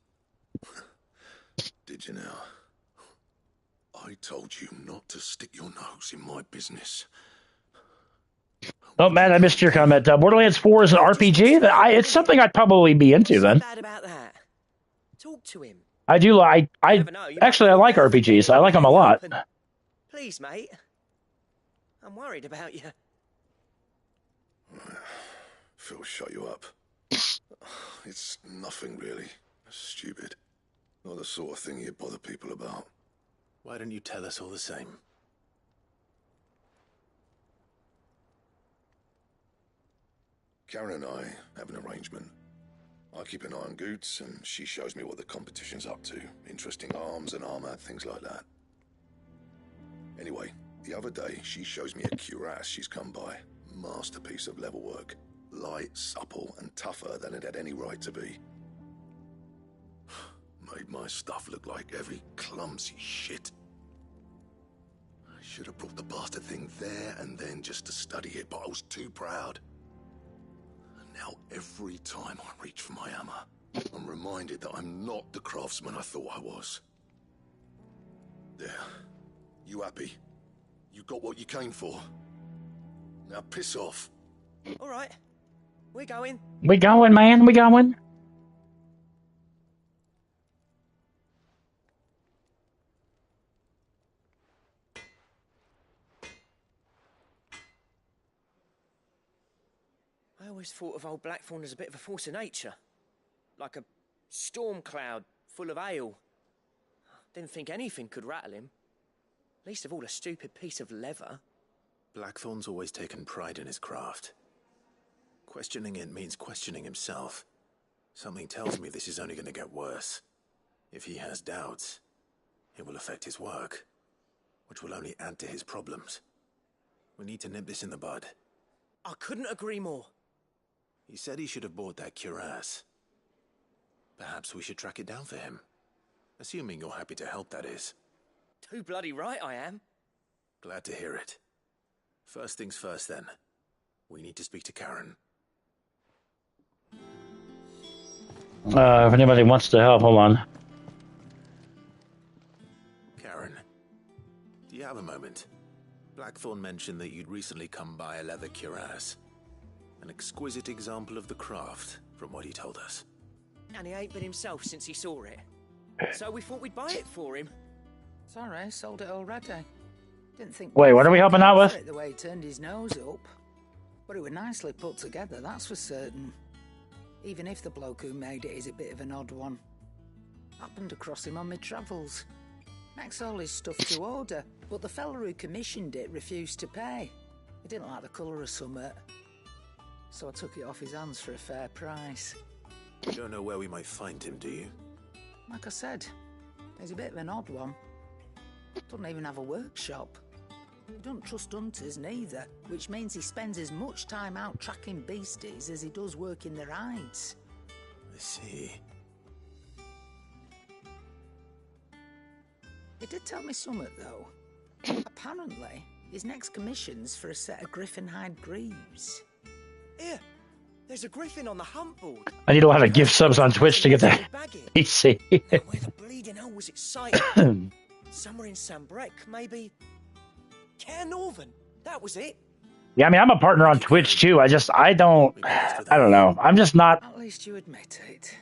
Speaker 11: Did you now? I told you not to stick your nose in my business.
Speaker 1: Oh, man, I missed your comment. Borderlands 4 is an RPG? It's something I'd probably be into then.
Speaker 10: Bad about that. Talk to him.
Speaker 1: I do. I actually, I like RPGs. I like them a lot.
Speaker 10: Please, mate. I'm worried about you.
Speaker 11: Phil, shut you up. It's nothing really. Stupid. Not the sort of thing you bother people about.
Speaker 3: Why don't you tell us all the same?
Speaker 11: Karen and I have an arrangement. I keep an eye on Goots, and she shows me what the competition's up to. Interesting arms and armor, things like that. Anyway, the other day, she shows me a cuirass she's come by. Masterpiece of level work. Light, supple, and tougher than it had any right to be. Made my stuff look like every clumsy shit. I should have brought the bastard thing there and then just to study it, but I was too proud. Now, every time I reach for my hammer, I'm reminded that I'm not the craftsman I thought I was. There. You happy? You got what you came for? Now piss off.
Speaker 10: All right. We're going.
Speaker 1: We going, man. We going.
Speaker 10: I always thought of old Blackthorn as a bit of a force of nature. Like a storm cloud full of hail. Didn't think anything could rattle him. Least of all a stupid piece of leather.
Speaker 3: Blackthorn's always taken pride in his craft. Questioning it means questioning himself. Something tells me this is only going to get worse. If he has doubts, it will affect his work, which will only add to his problems. We need to nip this in the bud.
Speaker 10: I couldn't agree more.
Speaker 3: He said he should have bought that cuirass. Perhaps we should track it down for him. Assuming you're happy to help, that is.
Speaker 10: Too bloody right I am.
Speaker 3: Glad to hear it. First things first, then. We need to speak to Karen.
Speaker 1: If anybody wants to help, hold on.
Speaker 3: Karen, do you have a moment? Blackthorn mentioned that you'd recently come by a leather cuirass. An exquisite example of the craft, from what he told us.
Speaker 10: And he ain't been himself since he saw it. So we thought we'd buy it for him.
Speaker 12: Sorry, sold it already. Didn't think.
Speaker 1: Wait, what are we helping out with?
Speaker 12: The way he turned his nose up, but it was nicely put together. That's for certain. Even if the bloke who made it is a bit of an odd one. Happened across him on my travels. Makes all his stuff to order, but the fella who commissioned it refused to pay. He didn't like the colour of summit. So I took it off his hands for a fair price.
Speaker 3: You don't know where we might find him, do you?
Speaker 12: Like I said, he's a bit of an odd one. Doesn't even have a workshop. He don't trust hunters neither, which means he spends as much time out tracking beasties as he does working their hides.
Speaker 3: I see.
Speaker 12: He did tell me something, though. Apparently, his next commission's for a set of griffin hide greaves.
Speaker 10: Here, there's a griffin on the hunt board.
Speaker 1: I need a lot of gift subs on Twitch to get that PC.
Speaker 10: Where the bleeding hell was it sighted? Somewhere in Sambrec, maybe. Care Northern, that was it.
Speaker 1: Yeah, I mean, I'm a partner on Twitch too. I don't know. I'm just not.
Speaker 12: At least you admit it.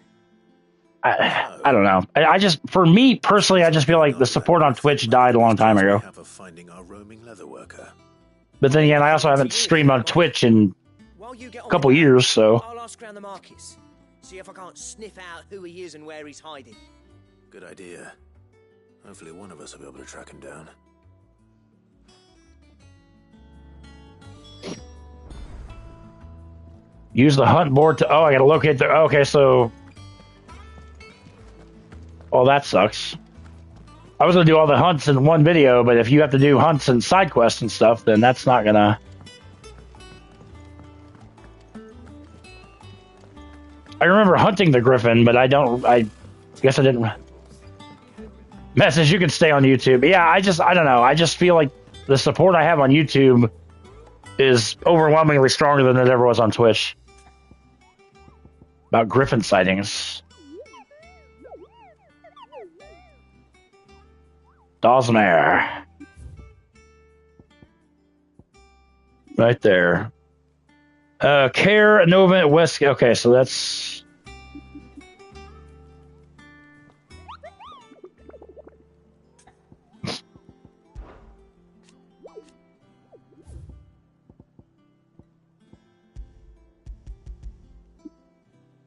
Speaker 1: I don't know. I just, for me personally, I just feel like the support on Twitch died a long time ago.
Speaker 3: Finding our roaming leather worker.
Speaker 1: But then again, I also haven't streamed on Twitch in a couple years, so.
Speaker 10: I'll ask around the markets. See if I can't sniff out who he is and where he's hiding.
Speaker 3: Good idea. Hopefully one of us will be able to track him down.
Speaker 1: Use the hunt board to... Oh, I gotta locate the... Okay, so... Well, that sucks. I was gonna do all the hunts in one video, but if you have to do hunts and side quests and stuff, then that's not gonna... I remember hunting the griffin, but I guess I didn't... Message, you can stay on YouTube. Yeah, I don't know. I just feel like the support I have on YouTube is overwhelmingly stronger than it ever was on Twitch. About griffin sightings. Dawsmare. Right there. Care Nova West. Okay, so that's...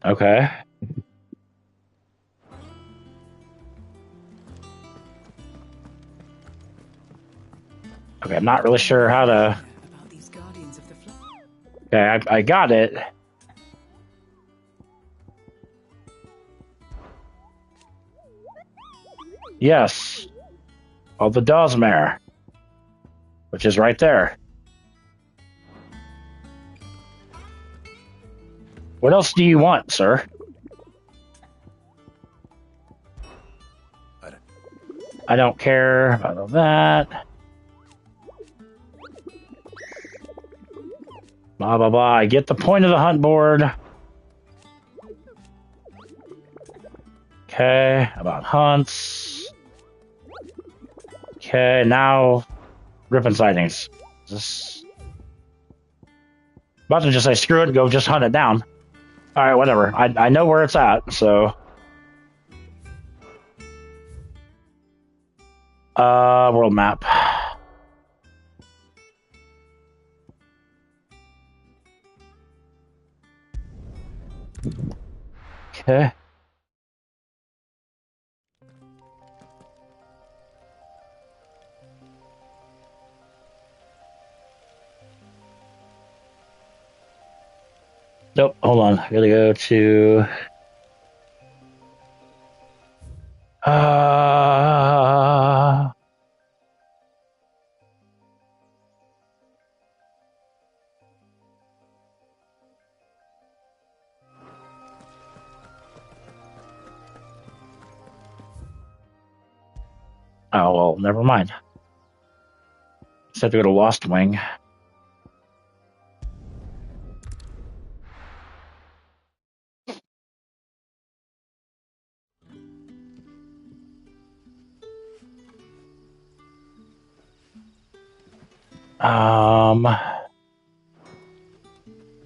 Speaker 1: Okay. Okay, I'm not really sure how to... Okay, I got it. Yes. Of the Dawsmare. Which is right there. What else do you want, sir? I don't care about that. Blah, blah, blah. I get the point of the hunt board. Okay, about hunts. Okay, now griffin sightings. This... About to just say screw it, go just hunt it down. Alright, whatever. I know where it's at, so... World map. Okay. Nope, hold on. I gotta go to... Oh, well, never mind. Just have to go to Lost Wing.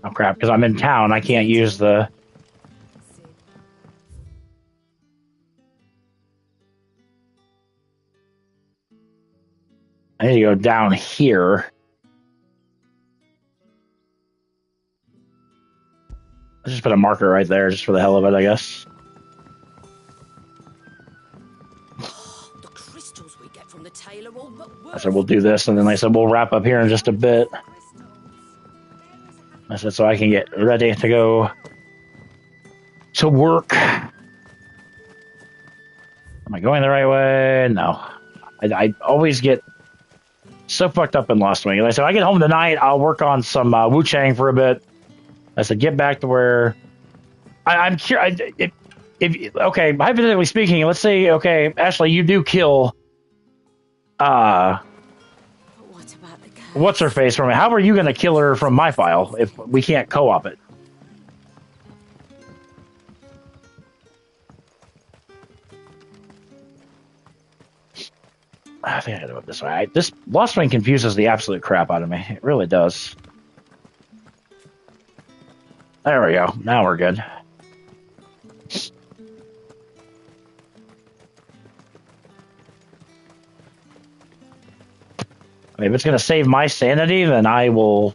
Speaker 1: Oh crap, because I'm in town, I can't use the... I need to go down here. I just put a marker right there just for the hell of it, I guess.
Speaker 2: The crystals we get from the tailor all but
Speaker 1: I said we'll do this, and then I said we'll wrap up here in just a bit. I said so I can get ready to go to work. Am I going the right way? No. I always get so fucked up in Lost Wing. And I said, I get home tonight, I'll work on some Wu Chang for a bit. I said, get back to where I'm curious. If okay, hypothetically speaking, let's say, okay, Ashley, you do kill what's her face from me. How are you going to kill her from my file if we can't co-op it? I think I gotta do it this way. This Lost Wing confuses the absolute crap out of me. It really does. There we go. Now we're good. I mean, if it's going to save my sanity, then I will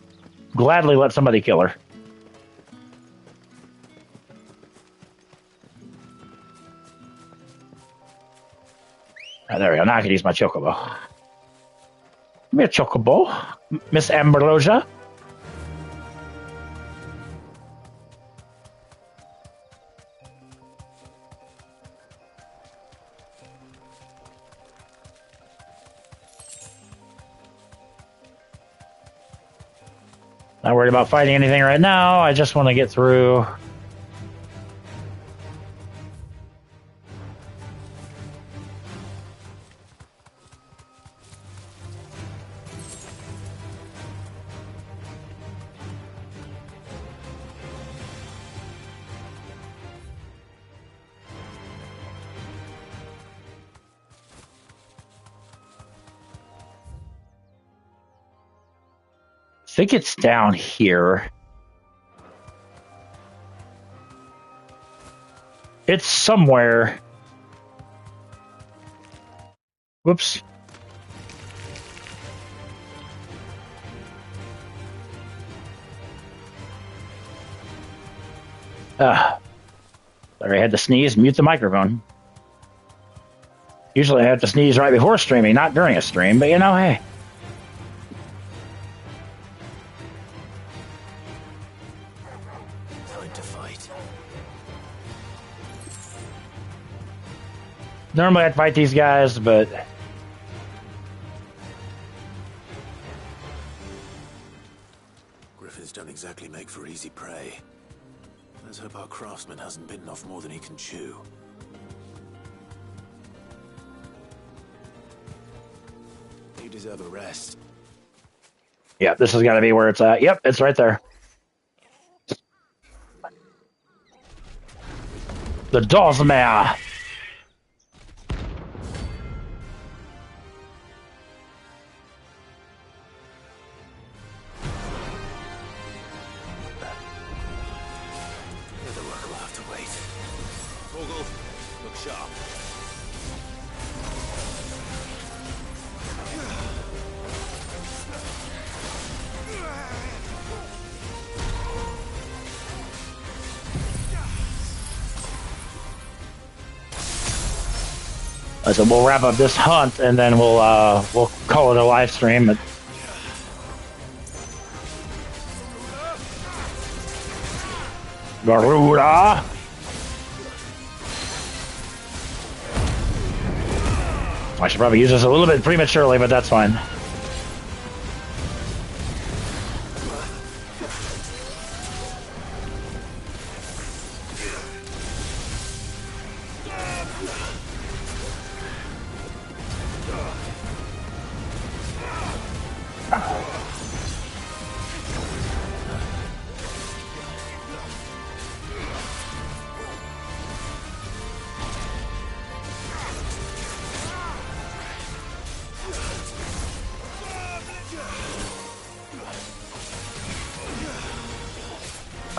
Speaker 1: gladly let somebody kill her. Oh, there we go. Now I can use my chocobo. Give me a chocobo, Miss Ambrosia. Not worried about fighting anything right now. I just want to get through. I think it's down here. It's somewhere. Whoops. Sorry, I had to sneeze. Mute the microphone. Usually I have to sneeze right before streaming, not during a stream, but you know, hey. Normally I'd fight these guys, but
Speaker 3: Griffins don't exactly make for easy prey. Let's hope our craftsman hasn't bitten off more than he can chew. You deserve a rest.
Speaker 1: yeah, this has got to be where it's at. Yep, it's right there. The Dozmare. So we'll wrap up this hunt and then we'll call it a live stream. Garuda. I should probably use this a little bit prematurely, but that's fine.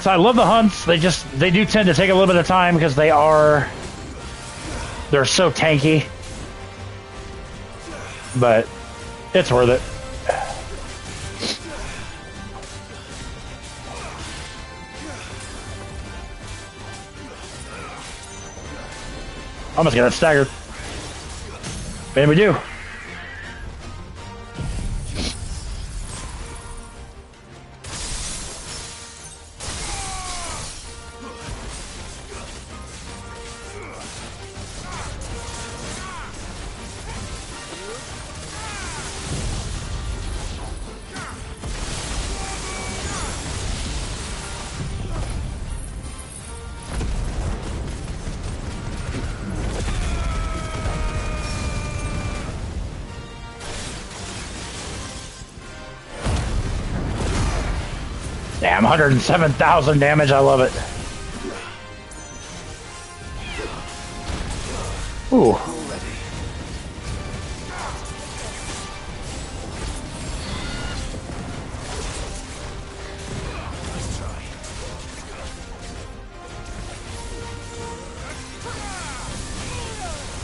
Speaker 1: So I love the hunts. They do tend to take a little bit of time because they're so tanky. But it's worth it. Almost got staggered. What did we do? Damn, 107,000 damage. I love it. Ooh.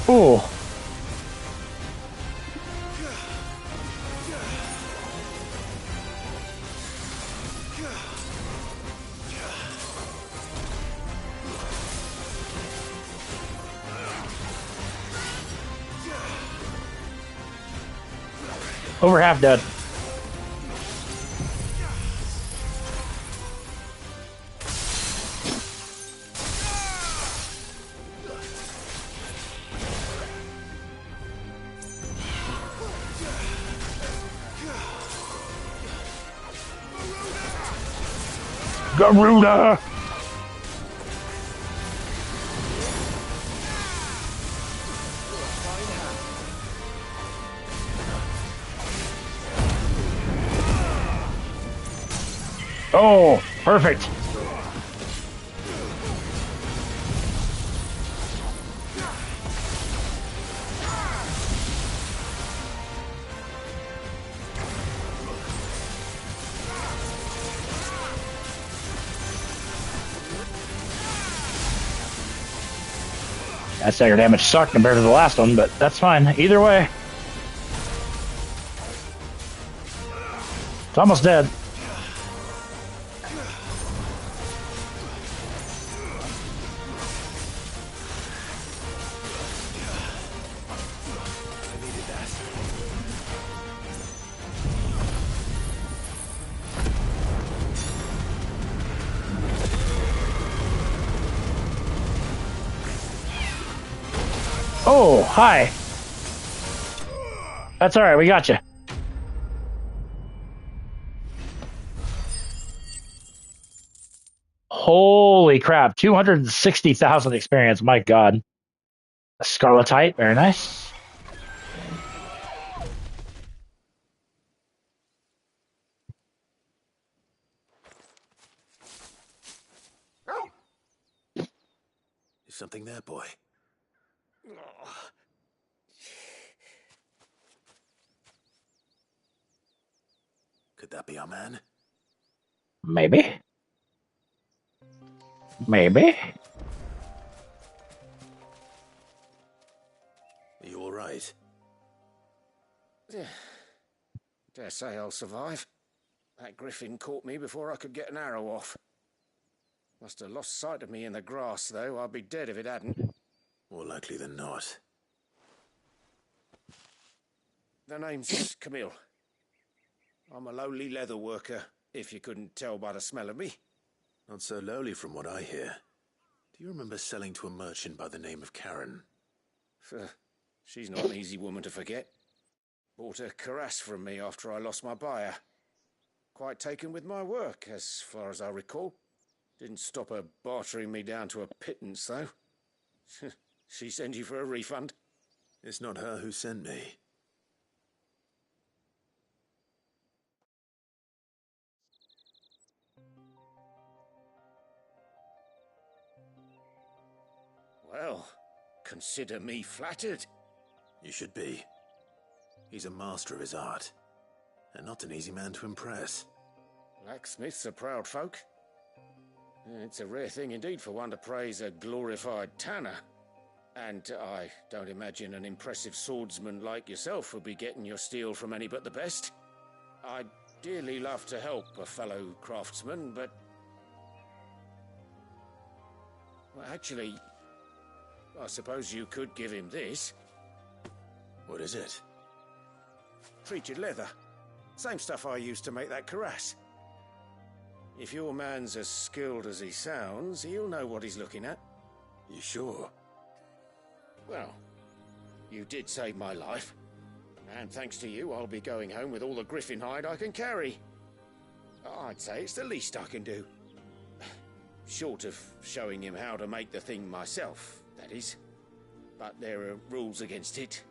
Speaker 1: Ooh. Over half dead. Garuda! Oh, perfect. That stagger damage sucked compared to the last one, but that's fine. Either way. It's almost dead. Oh, hi. That's all right. We got you. Holy crap. 260,000 experience. My God. A Scarletite. Very nice.
Speaker 3: Is something there, boy? Could that be our man?
Speaker 1: Maybe. Maybe.
Speaker 3: Are you all right?
Speaker 13: Dare say I'll survive. That griffin caught me before I could get an arrow off. Must have lost sight of me in the grass, though. I'd be dead if it hadn't.
Speaker 3: More likely than not.
Speaker 13: The name's Camille. I'm a lowly leather worker, if you couldn't tell by the smell of me.
Speaker 3: Not so lowly from what I hear. Do you remember selling to a merchant by the name of Karen?
Speaker 13: She's not an easy woman to forget. Bought a cuirass from me after I lost my buyer. Quite taken with my work, as far as I recall. Didn't stop her bartering me down to a pittance, though. She sent you for a refund?
Speaker 3: It's not her who sent me.
Speaker 13: Well, consider me flattered.
Speaker 3: You should be. He's a master of his art, and not an easy man to impress.
Speaker 13: Blacksmiths are proud folk. It's a rare thing indeed for one to praise a glorified tanner. And I don't imagine an impressive swordsman like yourself would be getting your steel from any but the best. I'd dearly love to help a fellow craftsman, but... Well, actually, I suppose you could give him this.
Speaker 3: What is it?
Speaker 13: Treated leather. Same stuff I used to make that cuirass. If your man's as skilled as he sounds, he'll know what he's looking at.
Speaker 3: You sure?
Speaker 13: Well, you did save my life. And thanks to you, I'll be going home with all the griffin hide I can carry. I'd say it's the least I can do. Short of showing him how to make the thing myself, that is. But there are rules against it.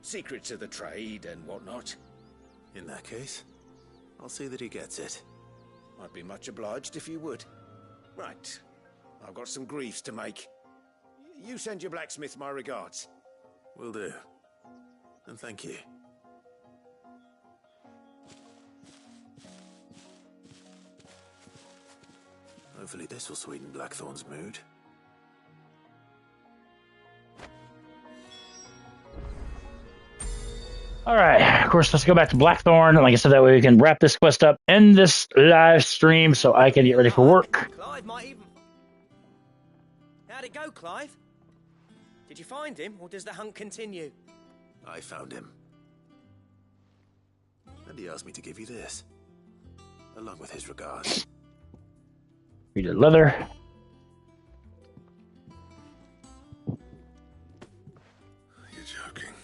Speaker 13: Secrets of the trade and whatnot.
Speaker 3: In that case, I'll see that he gets it.
Speaker 13: I'd be much obliged if you would. Right. I've got some greaves to make. You send your blacksmith my regards.
Speaker 3: Will do. And thank you. Hopefully this will sweeten Blackthorn's mood.
Speaker 1: All right, of course, let's go back to Blackthorn. Like I said, that way we can wrap this quest up in this live stream so I can get ready for work.
Speaker 10: Clive might even... How'd it go, Clive? Did you find him, or does the hunt continue?
Speaker 3: I found him. And he asked me to give you this. Along with his regards.
Speaker 1: Treated leather.
Speaker 11: You're joking.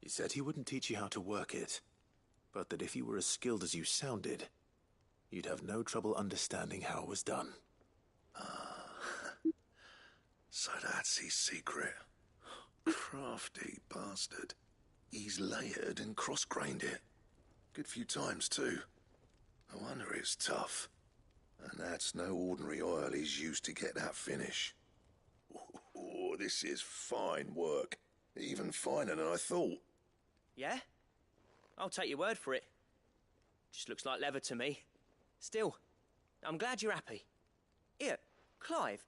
Speaker 3: He said he wouldn't teach you how to work it, but that if you were as skilled as you sounded, you'd have no trouble understanding how it was done.
Speaker 11: So that's his secret. Crafty bastard. He's layered and cross-grained it. Good few times, too. No wonder it's tough. And that's no ordinary oil he's used to get that finish. Oh, this is fine work. Even finer than I thought.
Speaker 10: Yeah? I'll take your word for it. Just looks like leather to me. Still, I'm glad you're happy. Here, Clive.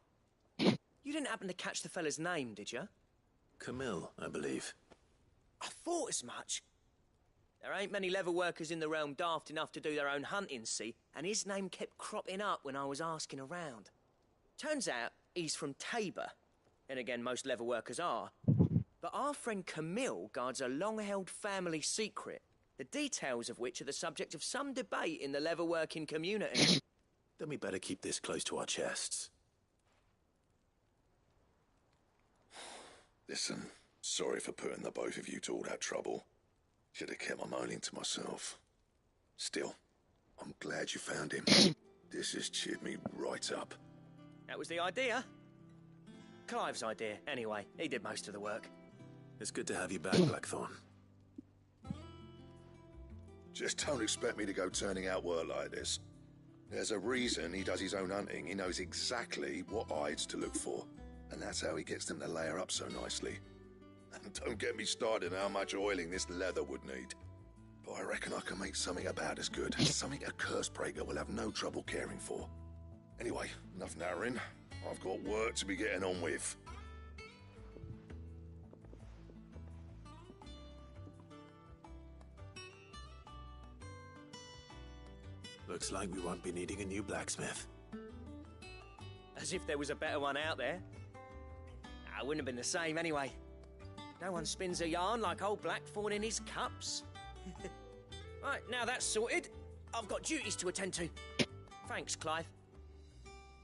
Speaker 10: You didn't happen to catch the fella's name, did you?
Speaker 3: Camille, I believe.
Speaker 10: I thought as much. There ain't many leather workers in the realm daft enough to do their own hunting, see? And his name kept cropping up when I was asking around. Turns out he's from Tabor. And again, most leather workers are. But our friend Camille guards a long-held family secret, the details of which are the subject of some debate in the leather-working community.
Speaker 3: Then we better keep this close to our chests.
Speaker 11: Listen, sorry for putting the both of you to all that trouble. Should have kept my moaning to myself. Still, I'm glad you found him. This has cheered me right up.
Speaker 10: That was the idea. Clive's idea, anyway. He did most of the work.
Speaker 3: It's good to have you back, Blackthorn.
Speaker 11: Just don't expect me to go turning out work like this. There's a reason he does his own hunting. He knows exactly what hides to look for. And that's how he gets them to layer up so nicely. And don't get me started on how much oiling this leather would need. But I reckon I can make something about as good. Something a Cursebreaker will have no trouble caring for. Anyway, enough narrowing. I've got work to be getting on with.
Speaker 3: Looks like we won't be needing a new blacksmith.
Speaker 10: As if there was a better one out there. I wouldn't have been the same anyway. No one spins a yarn like old Blackthorn in his cups. Right, now that's sorted, I've got duties to attend to. Thanks, Clive.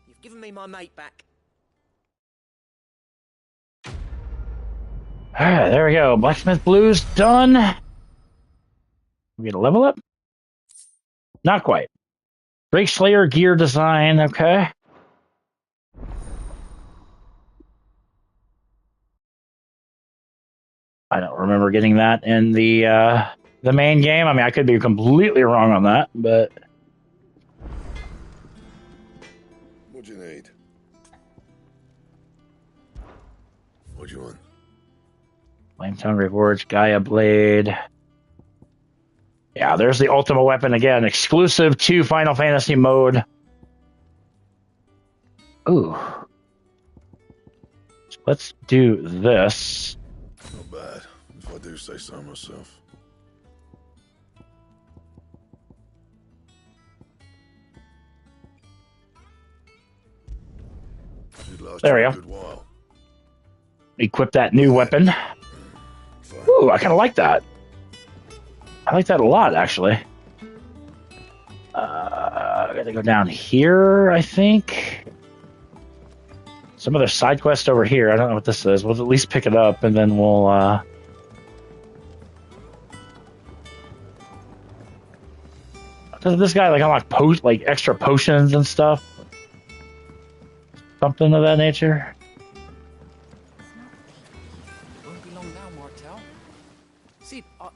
Speaker 10: You've given me my mate back.
Speaker 1: Alright, there we go. Blacksmith Blue's done. We get a level up? Not quite. Drake Slayer gear design, okay. I don't remember getting that in the main game. I mean, I could be completely wrong on that, but...
Speaker 11: What do you need? What do you want?
Speaker 1: Flame Tongue Reforged, Gaia Blade. Yeah, there's the ultimate weapon again. Exclusive to Final Fantasy mode. Ooh. So let's do this.
Speaker 11: Not bad, if I do say so myself.
Speaker 1: There we go. Equip that new weapon. Ooh, I kind of like that. I like that a lot, actually. I gotta go down here, I think. Some other side quest over here. I don't know what this is. We'll at least pick it up, and then we'll... Does this guy like unlock extra potions and stuff? Something of that nature?
Speaker 14: Won't be long now, Martel. See, I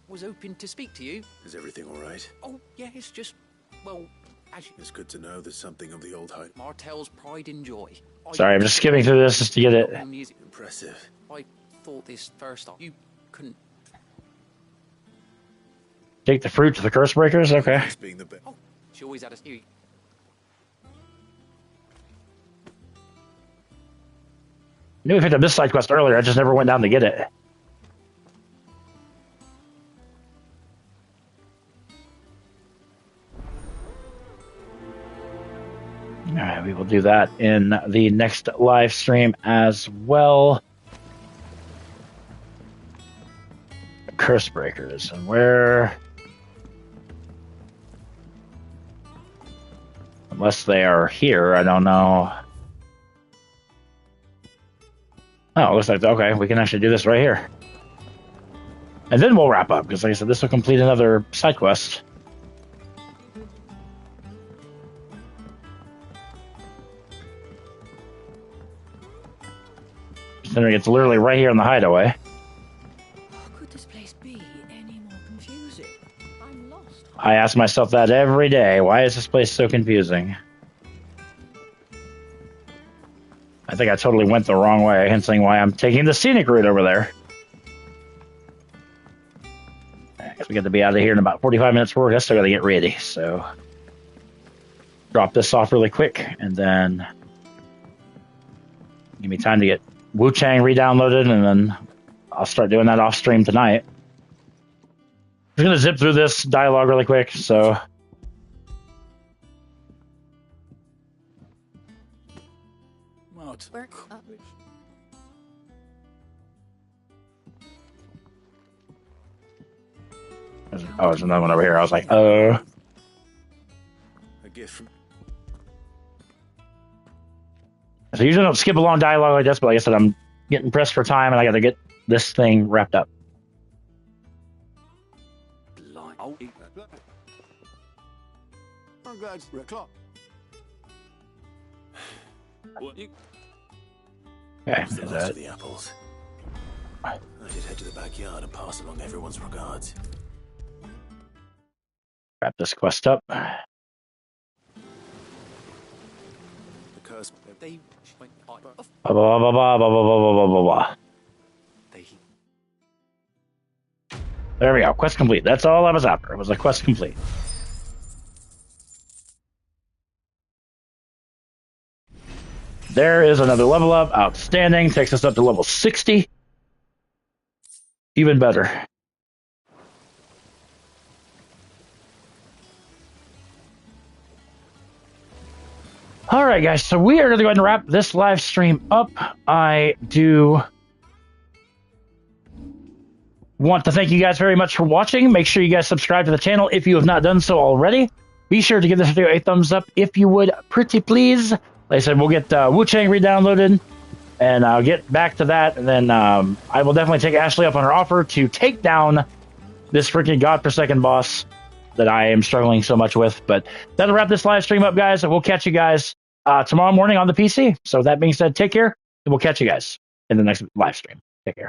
Speaker 14: was hoping to speak to you.
Speaker 3: Is everything all right?
Speaker 14: Oh, yeah, it's just, well,
Speaker 3: It's good to know there's something of the old height.
Speaker 14: Martel's pride and joy.
Speaker 1: Sorry, I'm just skipping through this just to get it.
Speaker 3: Impressive.
Speaker 14: I thought this first off. You couldn't.
Speaker 1: Take the fruit to the curse breakers? Okay.
Speaker 14: Oh, she always had us. You.
Speaker 1: Knew we picked up this side quest earlier, I just never went down to get it. Alright, we will do that in the next live stream as well. Curse breakers, and where... Unless they are here, I don't know. Oh, it looks like, okay, we can actually do this right here. And then we'll wrap up, because like I said, this will complete another side quest. Considering it's literally right here in the hideaway.
Speaker 2: Could this place be any more confusing? I'm lost.
Speaker 1: I ask myself that every day. Why is this place so confusing? I think I totally went the wrong way, hence why I'm taking the scenic route over there. I guess we got to be out of here in about 45 minutes for work. I still got to get ready, so... Drop this off really quick, and then... Give me time to get Wu Chang re-downloaded, and then I'll start doing that off stream tonight. I'm going to zip through this dialogue really quick, so...
Speaker 2: Work up.
Speaker 1: Oh, there's another one over here. I was like, oh.
Speaker 3: A gift from...
Speaker 1: So usually don't skip a long dialogue like this, but like I said, I'm getting pressed for time, and I got to get this thing wrapped up.
Speaker 4: I'm glad it's o'clock.
Speaker 1: Okay,
Speaker 3: What's the
Speaker 1: is
Speaker 3: last
Speaker 1: that...
Speaker 3: of the apples? I should head to the backyard and pass along everyone's regards.
Speaker 1: Wrap this quest up.
Speaker 3: The curse...
Speaker 14: They went
Speaker 1: Blah, blah, blah, blah, blah, blah, blah, blah, blah, blah. There we go. Quest complete. That's all I was after. It was a quest complete. There is another level up. Outstanding. Takes us up to level 60. Even better. All right, guys. So we are going to go ahead and wrap this live stream up. I do want to thank you guys very much for watching. Make sure you guys subscribe to the channel if you have not done so already. Be sure to give this video a thumbs up if you would, pretty please. Like I said, we'll get Wu Chang re-downloaded, and I'll get back to that. And then I will definitely take Ashley up on her offer to take down this freaking godforsaken boss that I am struggling so much with. But that'll wrap this live stream up, guys. We'll catch you guys tomorrow morning on the PC. So with that being said, take care, and we'll catch you guys in the next live stream.